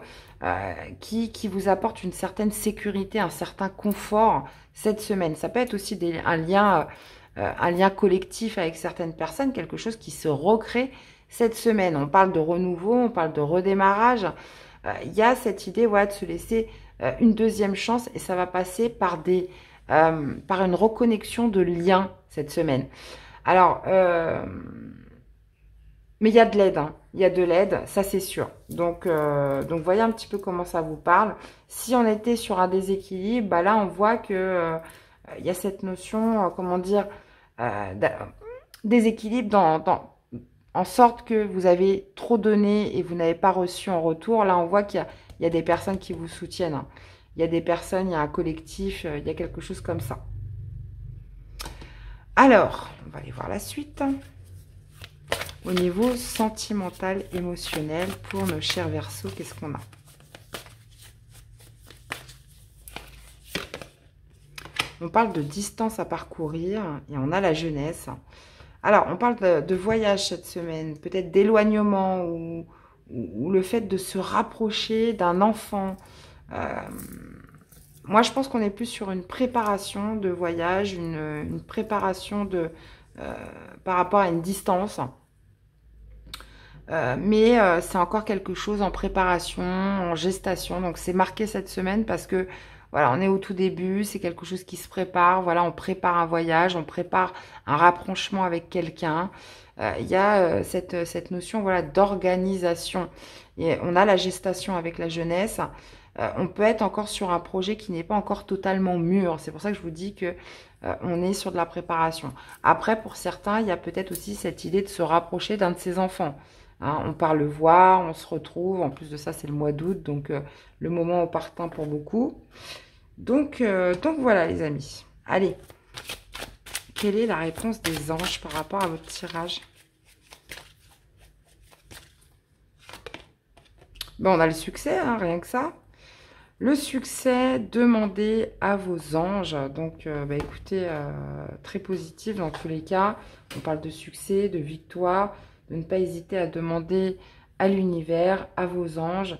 qui vous apporte une certaine sécurité, un certain confort cette semaine. Ça peut être aussi un lien collectif avec certaines personnes, quelque chose qui se recrée cette semaine. On parle de renouveau, on parle de redémarrage. Il y a cette idée, ouais, de se laisser une deuxième chance, et ça va passer par une reconnexion de liens cette semaine. Alors, Mais il y a de l'aide, hein. Il y a de l'aide, ça c'est sûr. Donc voyez un petit peu comment ça vous parle. Si on était sur un déséquilibre, bah là on voit que il y a cette notion, comment dire, déséquilibre en sorte que vous avez trop donné et vous n'avez pas reçu en retour. Là on voit qu'il y a des personnes qui vous soutiennent, hein. Il y a des personnes, il y a un collectif, il y a quelque chose comme ça. Alors, on va aller voir la suite. Au niveau sentimental, émotionnel, pour nos chers Verseaux, qu'est-ce qu'on a? On parle de distance à parcourir et on a la jeunesse. Alors, on parle de voyage cette semaine, peut-être d'éloignement ou le fait de se rapprocher d'un enfant. Moi, je pense qu'on est plus sur une préparation de voyage, une préparation par rapport à une distance. Mais c'est encore quelque chose en préparation, en gestation. Donc, c'est marqué cette semaine parce que, voilà, on est au tout début. C'est quelque chose qui se prépare. Voilà, on prépare un voyage, on prépare un rapprochement avec quelqu'un. Il y a cette notion, voilà, d'organisation. Et on a la gestation avec la jeunesse. On peut être encore sur un projet qui n'est pas encore totalement mûr. C'est pour ça que je vous dis que on est sur de la préparation. Après, pour certains, il y a peut-être aussi cette idée de se rapprocher d'un de ses enfants. Hein, on part le voir, on se retrouve. En plus de ça, c'est le mois d'août, donc le moment opportun pour beaucoup. Donc voilà, les amis. Allez, quelle est la réponse des anges par rapport à votre tirage? Bon, on a le succès, hein, rien que ça. Le succès, demandez à vos anges. Donc, écoutez, très positif dans tous les cas. On parle de succès, de victoire, de ne pas hésiter à demander à l'univers, à vos anges.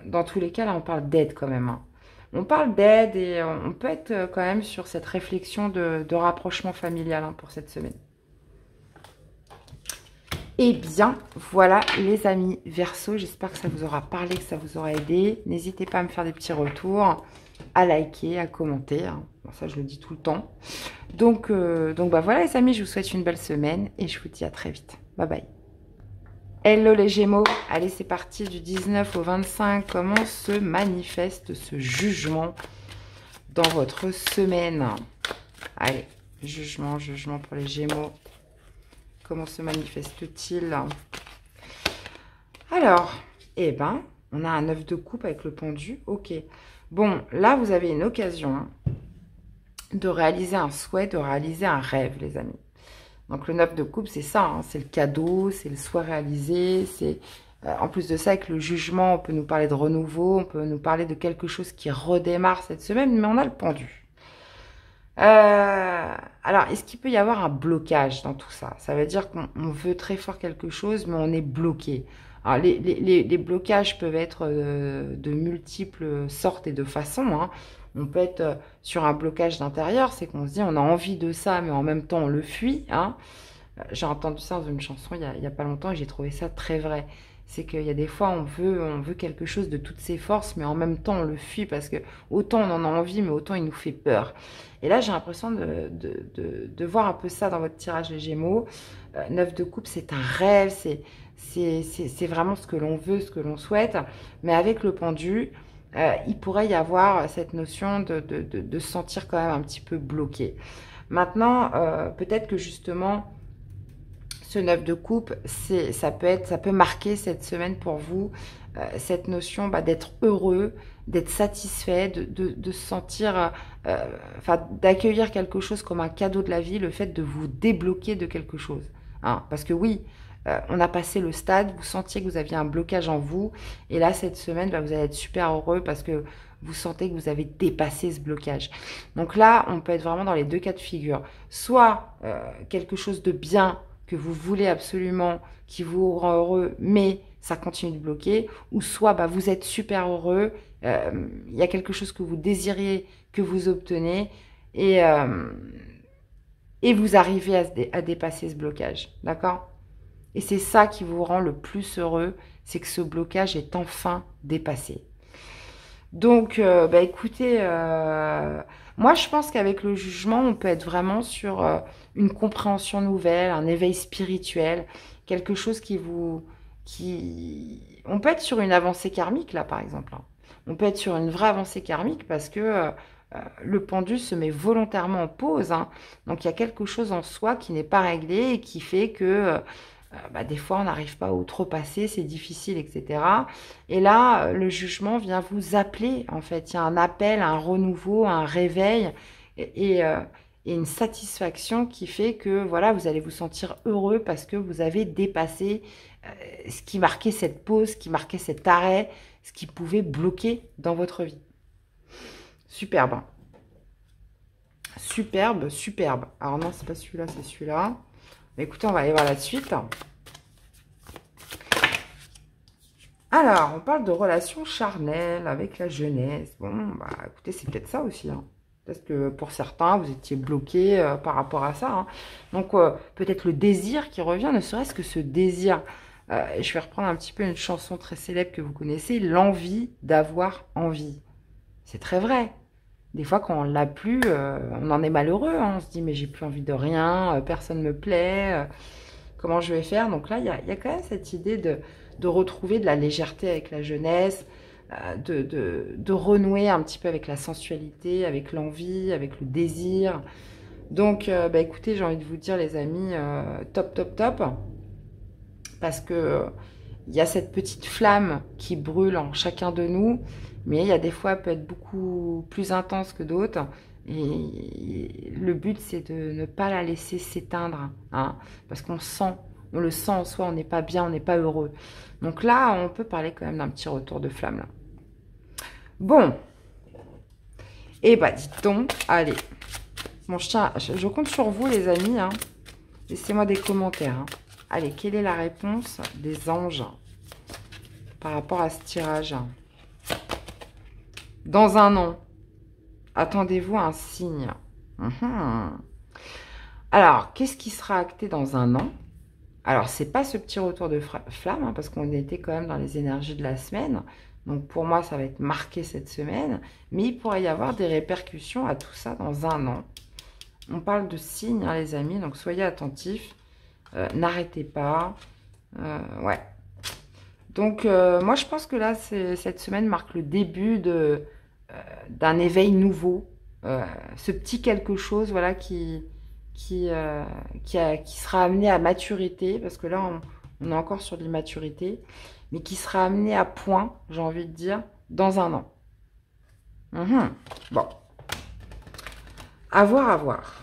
Dans tous les cas, là, on parle d'aide quand même, hein. On parle d'aide et on peut être quand même sur cette réflexion de rapprochement familial, hein, pour cette semaine. Eh bien, voilà les amis Verseau, j'espère que ça vous aura parlé, que ça vous aura aidé. N'hésitez pas à me faire des petits retours, à liker, à commenter, hein. Bon, ça, je le dis tout le temps. Donc voilà les amis, je vous souhaite une belle semaine et je vous dis à très vite. Bye bye. Hello les Gémeaux, allez c'est parti du 19 au 25. Comment se manifeste ce jugement dans votre semaine? Allez, jugement pour les Gémeaux. Comment se manifeste-t-il? Alors, on a un 9 de coupe avec le pendu. Ok. Bon, là, vous avez une occasion de réaliser un souhait, de réaliser un rêve, les amis. Donc, le 9 de coupe, c'est ça, hein, c'est le cadeau, c'est le souhait réalisé. C'est en plus de ça, avec le jugement, on peut nous parler de renouveau, on peut nous parler de quelque chose qui redémarre cette semaine, mais on a le pendu. Alors, est-ce qu'il peut y avoir un blocage dans tout ça? Ça veut dire qu'on veut très fort quelque chose, mais on est bloqué. Alors, les blocages peuvent être de multiples sortes et de façons, hein. On peut être sur un blocage d'intérieur, c'est qu'on se dit on a envie de ça, mais en même temps on le fuit, hein. J'ai entendu ça dans une chanson il y a pas longtemps et j'ai trouvé ça très vrai. C'est qu'il y a des fois, on veut quelque chose de toutes ses forces, mais en même temps, on le fuit parce que autant on en a envie, mais autant il nous fait peur. Et là, j'ai l'impression de voir un peu ça dans votre tirage, les Gémeaux. 9 de coupe, c'est un rêve, c'est vraiment ce que l'on veut, ce que l'on souhaite. Mais avec le pendu, il pourrait y avoir cette notion de se sentir quand même un petit peu bloqué. Maintenant, peut-être que justement, ce 9 de coupe, ça peut marquer cette semaine pour vous, cette notion d'être heureux, d'être satisfait, de se sentir, d'accueillir quelque chose comme un cadeau de la vie, le fait de vous débloquer de quelque chose, hein. Parce que oui, on a passé le stade, vous sentiez que vous aviez un blocage en vous, et là, cette semaine, vous allez être super heureux parce que vous sentez que vous avez dépassé ce blocage. Donc là, on peut être vraiment dans les deux cas de figure. Soit quelque chose de bien que vous voulez absolument, qui vous rend heureux, mais ça continue de bloquer, ou soit vous êtes super heureux, il y a quelque chose que vous désiriez, que vous obtenez, et vous arrivez à dépasser ce blocage, d'accord? Et c'est ça qui vous rend le plus heureux, c'est que ce blocage est enfin dépassé. Donc, écoutez, moi je pense qu'avec le jugement, on peut être vraiment sur une compréhension nouvelle, un éveil spirituel, quelque chose On peut être sur une avancée karmique, là, par exemple. Hein. On peut être sur une vraie avancée karmique parce que le pendu se met volontairement en pause. Hein. Donc, il y a quelque chose en soi qui n'est pas réglé et qui fait que des fois, on n'arrive pas à outrepasser, c'est difficile, etc. Et là, le jugement vient vous appeler, en fait. Il y a un appel, un renouveau, un réveil et une satisfaction qui fait que, voilà, vous allez vous sentir heureux parce que vous avez dépassé ce qui marquait cette pause, ce qui marquait cet arrêt, ce qui pouvait bloquer dans votre vie. Superbe. Superbe, superbe. Alors non, c'est pas celui-là, c'est celui-là. Mais écoutez, on va aller voir la suite. Alors, on parle de relations charnelles avec la jeunesse. Bon, bah écoutez, c'est peut-être ça aussi. Hein. Parce que pour certains, vous étiez bloqué par rapport à ça. Hein. Donc, peut-être le désir qui revient, ne serait-ce que ce désir. Je vais reprendre un petit peu une chanson très célèbre que vous connaissez, l'envie d'avoir envie. C'est très vrai. Des fois, quand on l'a plus, on en est malheureux. Hein. On se dit, mais j'ai plus envie de rien, personne ne me plaît, comment je vais faire? Donc là, il y a quand même cette idée de retrouver de la légèreté avec la jeunesse, de renouer un petit peu avec la sensualité, avec l'envie, avec le désir. Donc, écoutez, j'ai envie de vous dire, les amis, top, top, top. Parce que il y a cette petite flamme qui brûle en chacun de nous, mais il y a des fois, elle peut être beaucoup plus intense que d'autres. Et le but, c'est de ne pas la laisser s'éteindre, hein, parce qu'on le sent en soi, on n'est pas bien, on n'est pas heureux. Donc là, on peut parler quand même d'un petit retour de flamme, là. Bon. Et dites donc, allez. Bon, je compte sur vous, les amis, hein. Laissez-moi des commentaires, hein. Allez, quelle est la réponse des anges par rapport à ce tirage? Dans un an, attendez-vous à un signe. Alors, qu'est-ce qui sera acté dans un an? Alors, c'est pas ce petit retour de flamme, hein, parce qu'on était quand même dans les énergies de la semaine. Donc, pour moi, ça va être marqué cette semaine. Mais il pourrait y avoir des répercussions à tout ça dans un an. On parle de signes, hein, les amis, donc soyez attentifs. N'arrêtez pas. Ouais. Donc, moi, je pense que là, cette semaine marque le début d'un éveil nouveau. Ce petit quelque chose, voilà, qui sera amené à maturité. Parce que là, on est encore sur de l'immaturité. Mais qui sera amené à point, j'ai envie de dire, dans un an. Bon. À voir, à voir.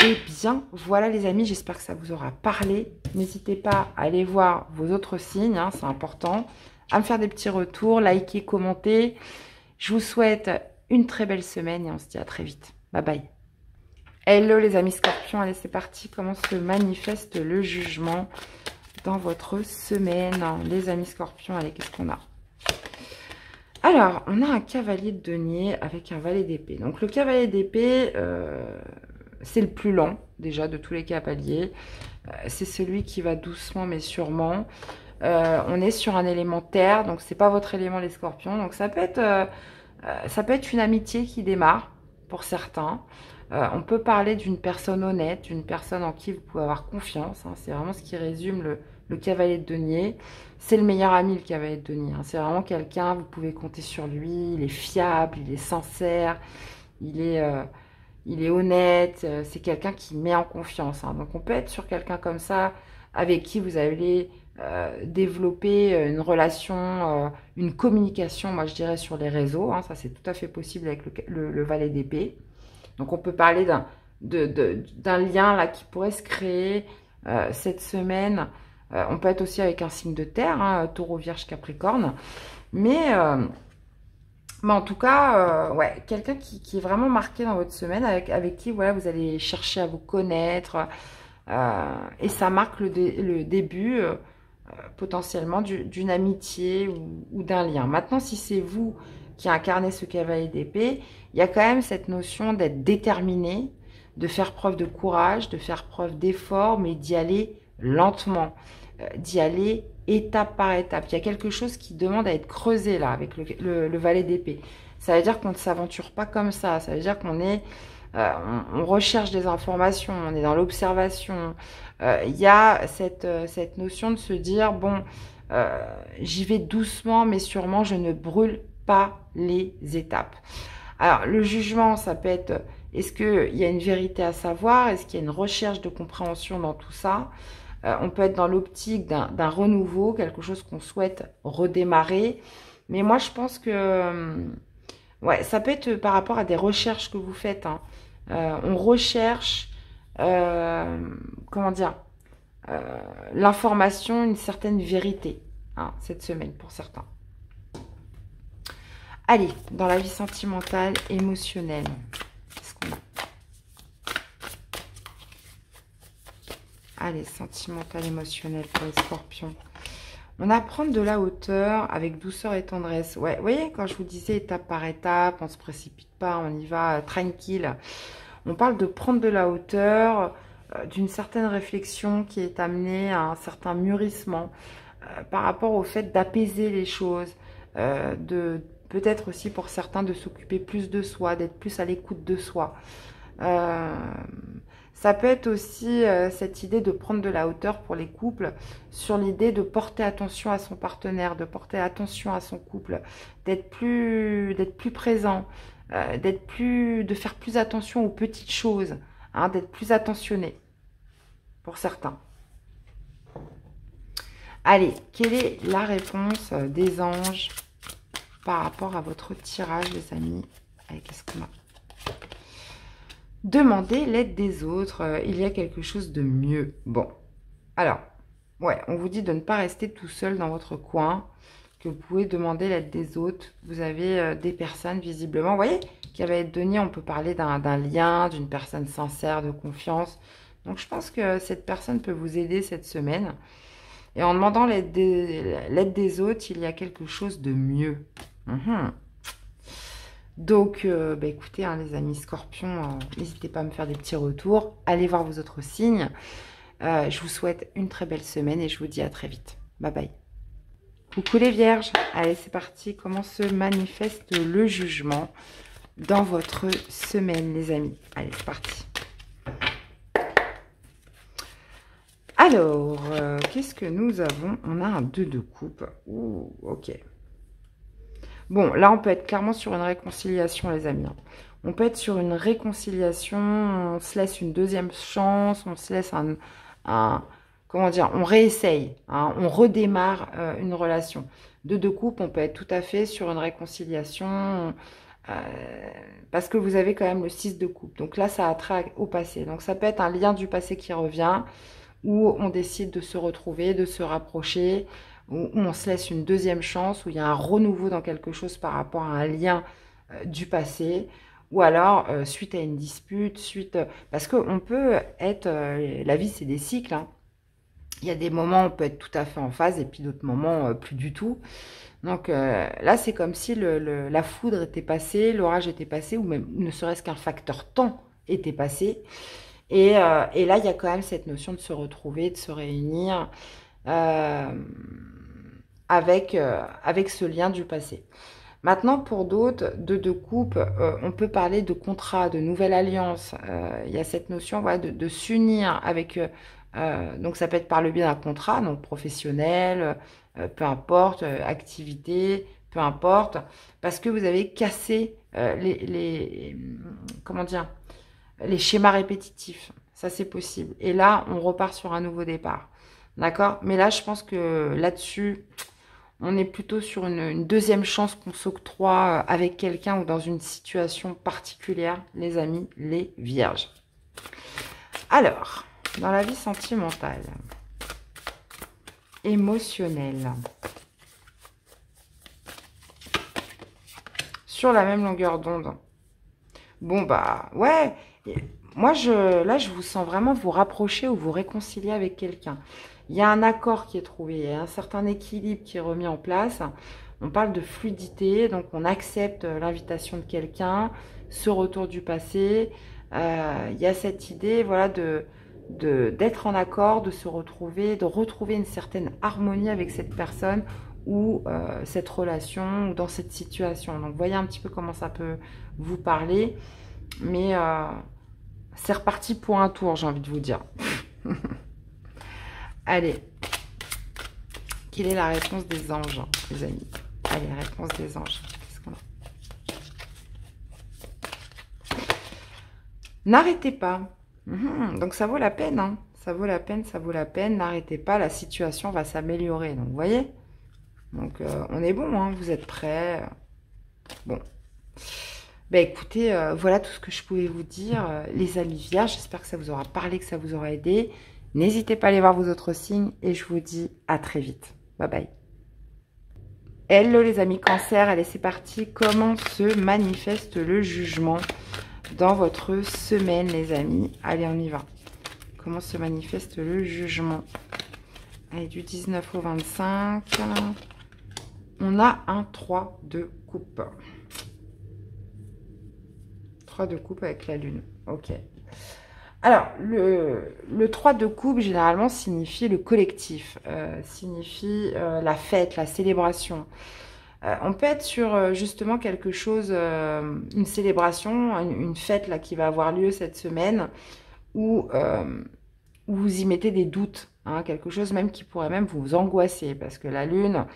Eh bien, voilà les amis, j'espère que ça vous aura parlé. N'hésitez pas à aller voir vos autres signes, hein, c'est important. À me faire des petits retours, liker, commenter. Je vous souhaite une très belle semaine et on se dit à très vite. Bye bye. Hello les amis scorpions, allez c'est parti. Comment se manifeste le jugement dans votre semaine? Les amis scorpions, allez, qu'est-ce qu'on a? Alors, on a un cavalier de denier avec un valet d'épée. Donc le cavalier d'épée... c'est le plus lent, déjà, de tous les cavaliers. C'est celui qui va doucement, mais sûrement. On est sur un élément terre, donc c'est pas votre élément, les scorpions. Donc ça peut être une amitié qui démarre, pour certains. On peut parler d'une personne honnête, d'une personne en qui vous pouvez avoir confiance. Hein. C'est vraiment ce qui résume le cavalier de denier. C'est le meilleur ami, le cavalier de denier. Hein. C'est vraiment quelqu'un, vous pouvez compter sur lui. Il est fiable, il est sincère, il est honnête, c'est quelqu'un qui met en confiance. Hein. Donc, on peut être sur quelqu'un comme ça, avec qui vous allez développer une relation, une communication, moi je dirais, sur les réseaux. Hein. Ça, c'est tout à fait possible avec le valet d'épée. Donc, on peut parler d'un lien là qui pourrait se créer cette semaine. On peut être aussi avec un signe de terre, hein, taureau, vierge, capricorne. Mais en tout cas, ouais, quelqu'un qui est vraiment marqué dans votre semaine, avec qui voilà, vous allez chercher à vous connaître. Et ça marque le début potentiellement d'une amitié ou d'un lien. Maintenant, si c'est vous qui incarnez ce cavalier d'épée, il y a quand même cette notion d'être déterminé, de faire preuve de courage, de faire preuve d'effort, mais d'y aller lentement, d'y aller étape par étape. Il y a quelque chose qui demande à être creusé là avec le valet d'épée. Ça veut dire qu'on ne s'aventure pas comme ça. Ça veut dire qu'on est on recherche des informations, on est dans l'observation. Il y a cette notion de se dire, bon, j'y vais doucement, mais sûrement, je ne brûle pas les étapes. Alors, le jugement, ça peut être, est-ce qu'il y a une vérité à savoir? Est-ce qu'il y a une recherche de compréhension dans tout ça? On peut être dans l'optique d'un renouveau, quelque chose qu'on souhaite redémarrer. Mais moi, je pense que ouais, ça peut être par rapport à des recherches que vous faites. Hein. On recherche, comment dire, l'information, une certaine vérité, hein, cette semaine pour certains. Allez, dans la vie sentimentale, émotionnelle, qu'est-ce qu'on a? Allez, sentimentale, émotionnelle pour les scorpions. On a à prendre de la hauteur avec douceur et tendresse. Ouais, vous voyez, quand je vous disais étape par étape, on ne se précipite pas, on y va tranquille. On parle de prendre de la hauteur, d'une certaine réflexion qui est amenée à un certain mûrissement par rapport au fait d'apaiser les choses, de peut-être aussi pour certains de s'occuper plus de soi, d'être plus à l'écoute de soi. Ça peut être aussi cette idée de prendre de la hauteur pour les couples sur l'idée de porter attention à son partenaire, de porter attention à son couple, d'être plus présent, de faire plus attention aux petites choses, hein, d'être plus attentionné pour certains. Allez, quelle est la réponse des anges par rapport à votre tirage, les amis? Allez, qu'est-ce qu'on a? Demandez l'aide des autres, il y a quelque chose de mieux. Bon, alors, ouais, on vous dit de ne pas rester tout seul dans votre coin, que vous pouvez demander l'aide des autres. Vous avez des personnes, visiblement, vous voyez, qui va être donné, on peut parler d'un lien, d'une personne sincère, de confiance. Donc, je pense que cette personne peut vous aider cette semaine. Et en demandant l'aide des autres, il y a quelque chose de mieux. Donc, bah écoutez, hein, les amis scorpions, n'hésitez pas à me faire des petits retours. Allez voir vos autres signes. Je vous souhaite une très belle semaine et je vous dis à très vite. Bye bye. Coucou les vierges. Allez, c'est parti. Comment se manifeste le jugement dans votre semaine, les amis? Allez, c'est parti. Alors, qu'est-ce que nous avons? On a un 2 de coupe. Ouh, ok. Bon, là, on peut être clairement sur une réconciliation, les amis. On peut être sur une réconciliation, on se laisse une deuxième chance, on se laisse comment dire, on réessaye, hein, on redémarre une relation. De coupe, on peut être tout à fait sur une réconciliation, parce que vous avez quand même le 6 de coupe. Donc là, ça a trait au passé. Donc ça peut être un lien du passé qui revient, où on décide de se retrouver, de se rapprocher, où on se laisse une deuxième chance, où il y a un renouveau dans quelque chose par rapport à un lien du passé, ou alors suite à une dispute, parce qu'on peut être, la vie c'est des cycles, hein. Il y a des moments où on peut être tout à fait en phase, et puis d'autres moments plus du tout. Donc là c'est comme si la foudre était passée, l'orage était passé, ou même ne serait-ce qu'un facteur temps était passé. Et là, il y a quand même cette notion de se retrouver, de se réunir avec ce lien du passé. Maintenant, pour d'autres, de coupe, on peut parler de contrat, de nouvelle alliance. Il y a cette notion voilà, de s'unir avec... donc, ça peut être par le biais d'un contrat, donc professionnel, peu importe, activité, peu importe, parce que vous avez cassé comment dire, les schémas répétitifs. Ça, c'est possible. Et là, on repart sur un nouveau départ. D'accord? Mais là, je pense que là-dessus, on est plutôt sur une deuxième chance qu'on s'octroie avec quelqu'un ou dans une situation particulière, les amis, les vierges. Alors, dans la vie sentimentale, émotionnelle, sur la même longueur d'onde. Bon, bah, ouais. Moi, là, je vous sens vraiment vous rapprocher ou vous réconcilier avec quelqu'un. Il y a un accord qui est trouvé, il y a un certain équilibre qui est remis en place. On parle de fluidité, donc on accepte l'invitation de quelqu'un, ce retour du passé. Il y a cette idée, voilà, d'être en accord, de se retrouver, de retrouver une certaine harmonie avec cette personne ou cette relation ou dans cette situation. Donc, voyez un petit peu comment ça peut vous parler. Mais c'est reparti pour un tour, j'ai envie de vous dire. Allez. Quelle est la réponse des anges, les amis? Allez, réponse des anges. Qu'est-ce qu'on a? N'arrêtez pas. Donc ça vaut la peine, hein. Ça vaut la peine, ça vaut la peine. N'arrêtez pas, la situation va s'améliorer. Donc, vous voyez? Donc, on est bon, hein. Vous êtes prêts. Bon. Ben écoutez, voilà tout ce que je pouvais vous dire, les amis vierges. J'espère que ça vous aura parlé, que ça vous aura aidé. N'hésitez pas à aller voir vos autres signes et je vous dis à très vite. Bye bye. Hello les amis cancer, allez c'est parti. Comment se manifeste le jugement dans votre semaine les amis? Allez on y va. Comment se manifeste le jugement? Allez du 19 au 25. On a un 3 de coupe. 3 de coupe avec la lune. Ok. Alors, le 3 de coupe, généralement, signifie le collectif, signifie la fête, la célébration. On peut être sur justement quelque chose, une célébration, une fête là, qui va avoir lieu cette semaine, où vous y mettez des doutes, hein, quelque chose même qui pourrait même vous angoisser, parce que la lune,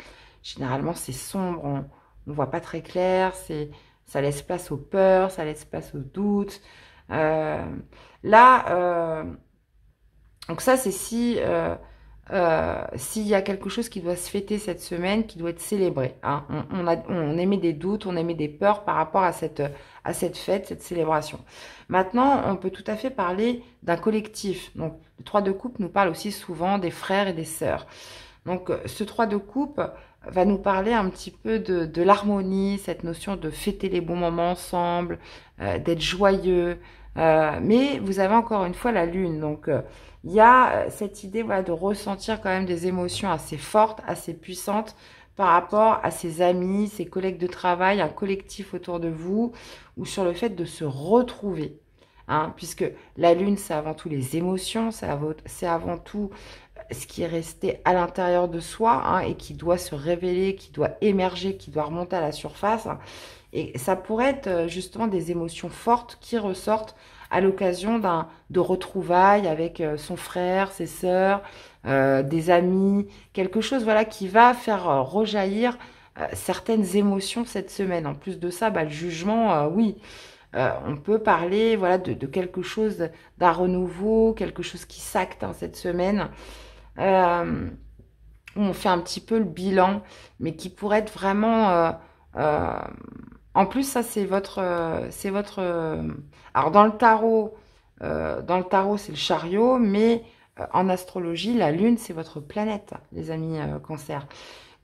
généralement, c'est sombre, on ne voit pas très clair, ça laisse place aux peurs, ça laisse place aux doutes. Là, donc ça, c'est si s'il y a quelque chose qui doit se fêter cette semaine, qui doit être célébré. Hein. On émet des doutes, on émet des peurs par rapport à cette fête, cette célébration. Maintenant, on peut tout à fait parler d'un collectif. Donc, le 3 de coupe nous parle aussi souvent des frères et des sœurs. Donc, ce 3 de coupe va nous parler un petit peu de l'harmonie, cette notion de fêter les bons moments ensemble, d'être joyeux. Mais vous avez encore une fois la lune. Donc, il y a cette idée voilà, de ressentir quand même des émotions assez fortes, assez puissantes par rapport à ses amis, ses collègues de travail, un collectif autour de vous, ou sur le fait de se retrouver. Hein, puisque la lune, c'est avant tout les émotions, c'est avant tout ce qui est resté à l'intérieur de soi hein, et qui doit se révéler, qui doit émerger, qui doit remonter à la surface. Et ça pourrait être justement des émotions fortes qui ressortent à l'occasion de retrouvailles avec son frère, ses sœurs, des amis, quelque chose voilà, qui va faire rejaillir certaines émotions cette semaine. En plus de ça, bah, le jugement, oui, on peut parler voilà, de quelque chose, d'un renouveau, quelque chose qui s'acte hein, cette semaine. On fait un petit peu le bilan, mais qui pourrait être vraiment... en plus, ça, c'est votre... alors, dans le tarot, c'est le chariot, mais en astrologie, la lune, c'est votre planète, les amis cancer.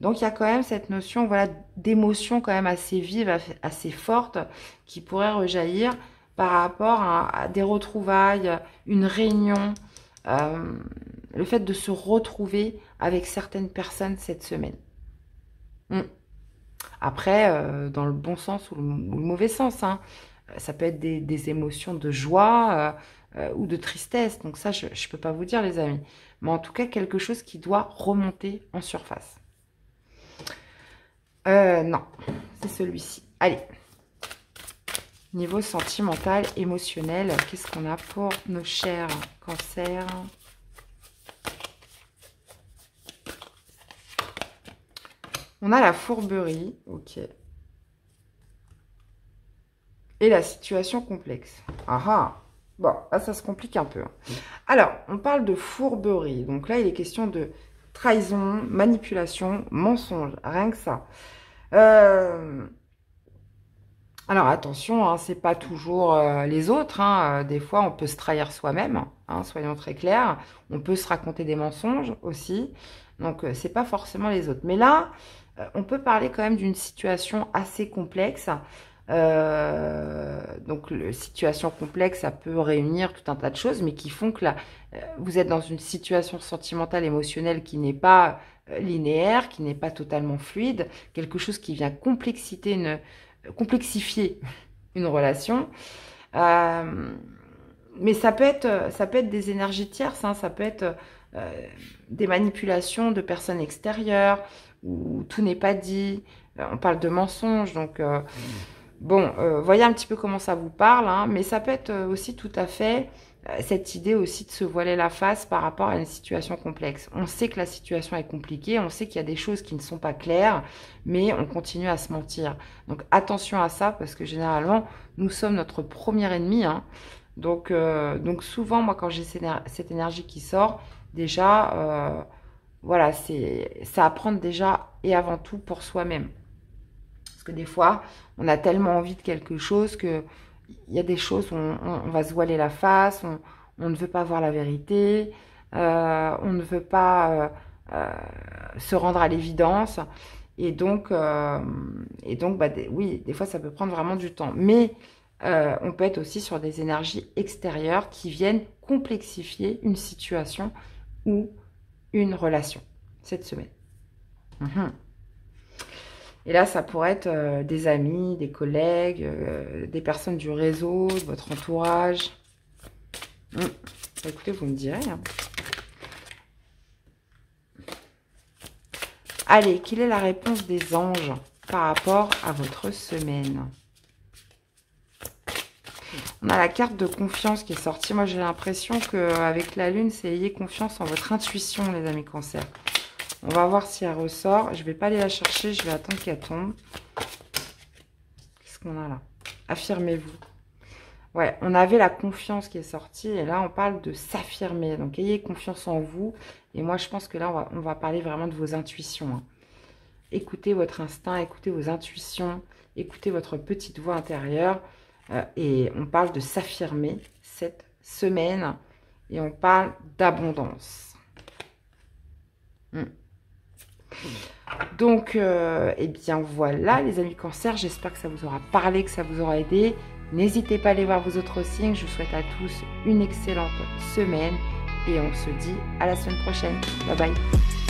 Donc, il y a quand même cette notion voilà, d'émotion quand même assez vive, assez forte, qui pourrait rejaillir par rapport à des retrouvailles, une réunion, le fait de se retrouver avec certaines personnes cette semaine. Après, dans le bon sens ou le mauvais sens, hein, ça peut être des émotions de joie ou de tristesse. Donc ça, je ne peux pas vous dire, les amis. Mais en tout cas, quelque chose qui doit remonter en surface. Non, c'est celui-ci. Allez. Niveau sentimental, émotionnel, qu'est-ce qu'on a pour nos chers cancers? On a la fourberie, ok. Et la situation complexe. Ah ah. Bon, là, ça se complique un peu. Alors, on parle de fourberie. Donc là, il est question de trahison, manipulation, mensonge. Rien que ça. Alors, attention, hein, c'est pas toujours les autres. Hein. Des fois, on peut se trahir soi-même. Hein, soyons très clairs. On peut se raconter des mensonges aussi. Donc, c'est pas forcément les autres. Mais là... on peut parler quand même d'une situation assez complexe. Donc, situation complexe, ça peut réunir tout un tas de choses, mais qui font que là, vous êtes dans une situation sentimentale, émotionnelle qui n'est pas linéaire, qui n'est pas totalement fluide, quelque chose qui vient complexifier une relation. Mais ça peut être des énergies tierces, hein, ça peut être des manipulations de personnes extérieures, où tout n'est pas dit, on parle de mensonges, donc Bon, voyez un petit peu comment ça vous parle, hein, mais ça peut être aussi tout à fait cette idée aussi de se voiler la face par rapport à une situation complexe. On sait que la situation est compliquée, on sait qu'il y a des choses qui ne sont pas claires, mais on continue à se mentir. Donc attention à ça, parce que généralement, nous sommes notre premier ennemi, hein. Donc souvent, moi, quand j'ai cette énergie qui sort, déjà, voilà, c'est à prendre déjà et avant tout pour soi-même. Parce que des fois, on a tellement envie de quelque chose que il y a des choses où on va se voiler la face, on ne veut pas voir la vérité, on ne veut pas se rendre à l'évidence. Et donc bah, oui, des fois, ça peut prendre vraiment du temps. Mais on peut être aussi sur des énergies extérieures qui viennent complexifier une situation ou une relation cette semaine. Mhm. Et là, ça pourrait être des amis, des collègues, des personnes du réseau, de votre entourage. Écoutez, vous me direz, hein. Allez, quelle est la réponse des anges par rapport à votre semaine? On a la carte de confiance qui est sortie. Moi, j'ai l'impression qu'avec la lune, c'est ayez confiance en votre intuition, les amis Cancer. On va voir si elle ressort. Je ne vais pas aller la chercher, je vais attendre qu'elle tombe. Qu'est-ce qu'on a là? Affirmez-vous. Ouais, on avait la confiance qui est sortie et là, on parle de s'affirmer. Donc, ayez confiance en vous. Et moi, je pense que là, on va parler vraiment de vos intuitions, hein. Écoutez votre instinct, écoutez vos intuitions, écoutez votre petite voix intérieure. Et on parle de s'affirmer cette semaine. Et on parle d'abondance. Donc, eh bien voilà les amis Cancer, j'espère que ça vous aura parlé, que ça vous aura aidé. N'hésitez pas à aller voir vos autres signes. Je vous souhaite à tous une excellente semaine et on se dit à la semaine prochaine. Bye bye.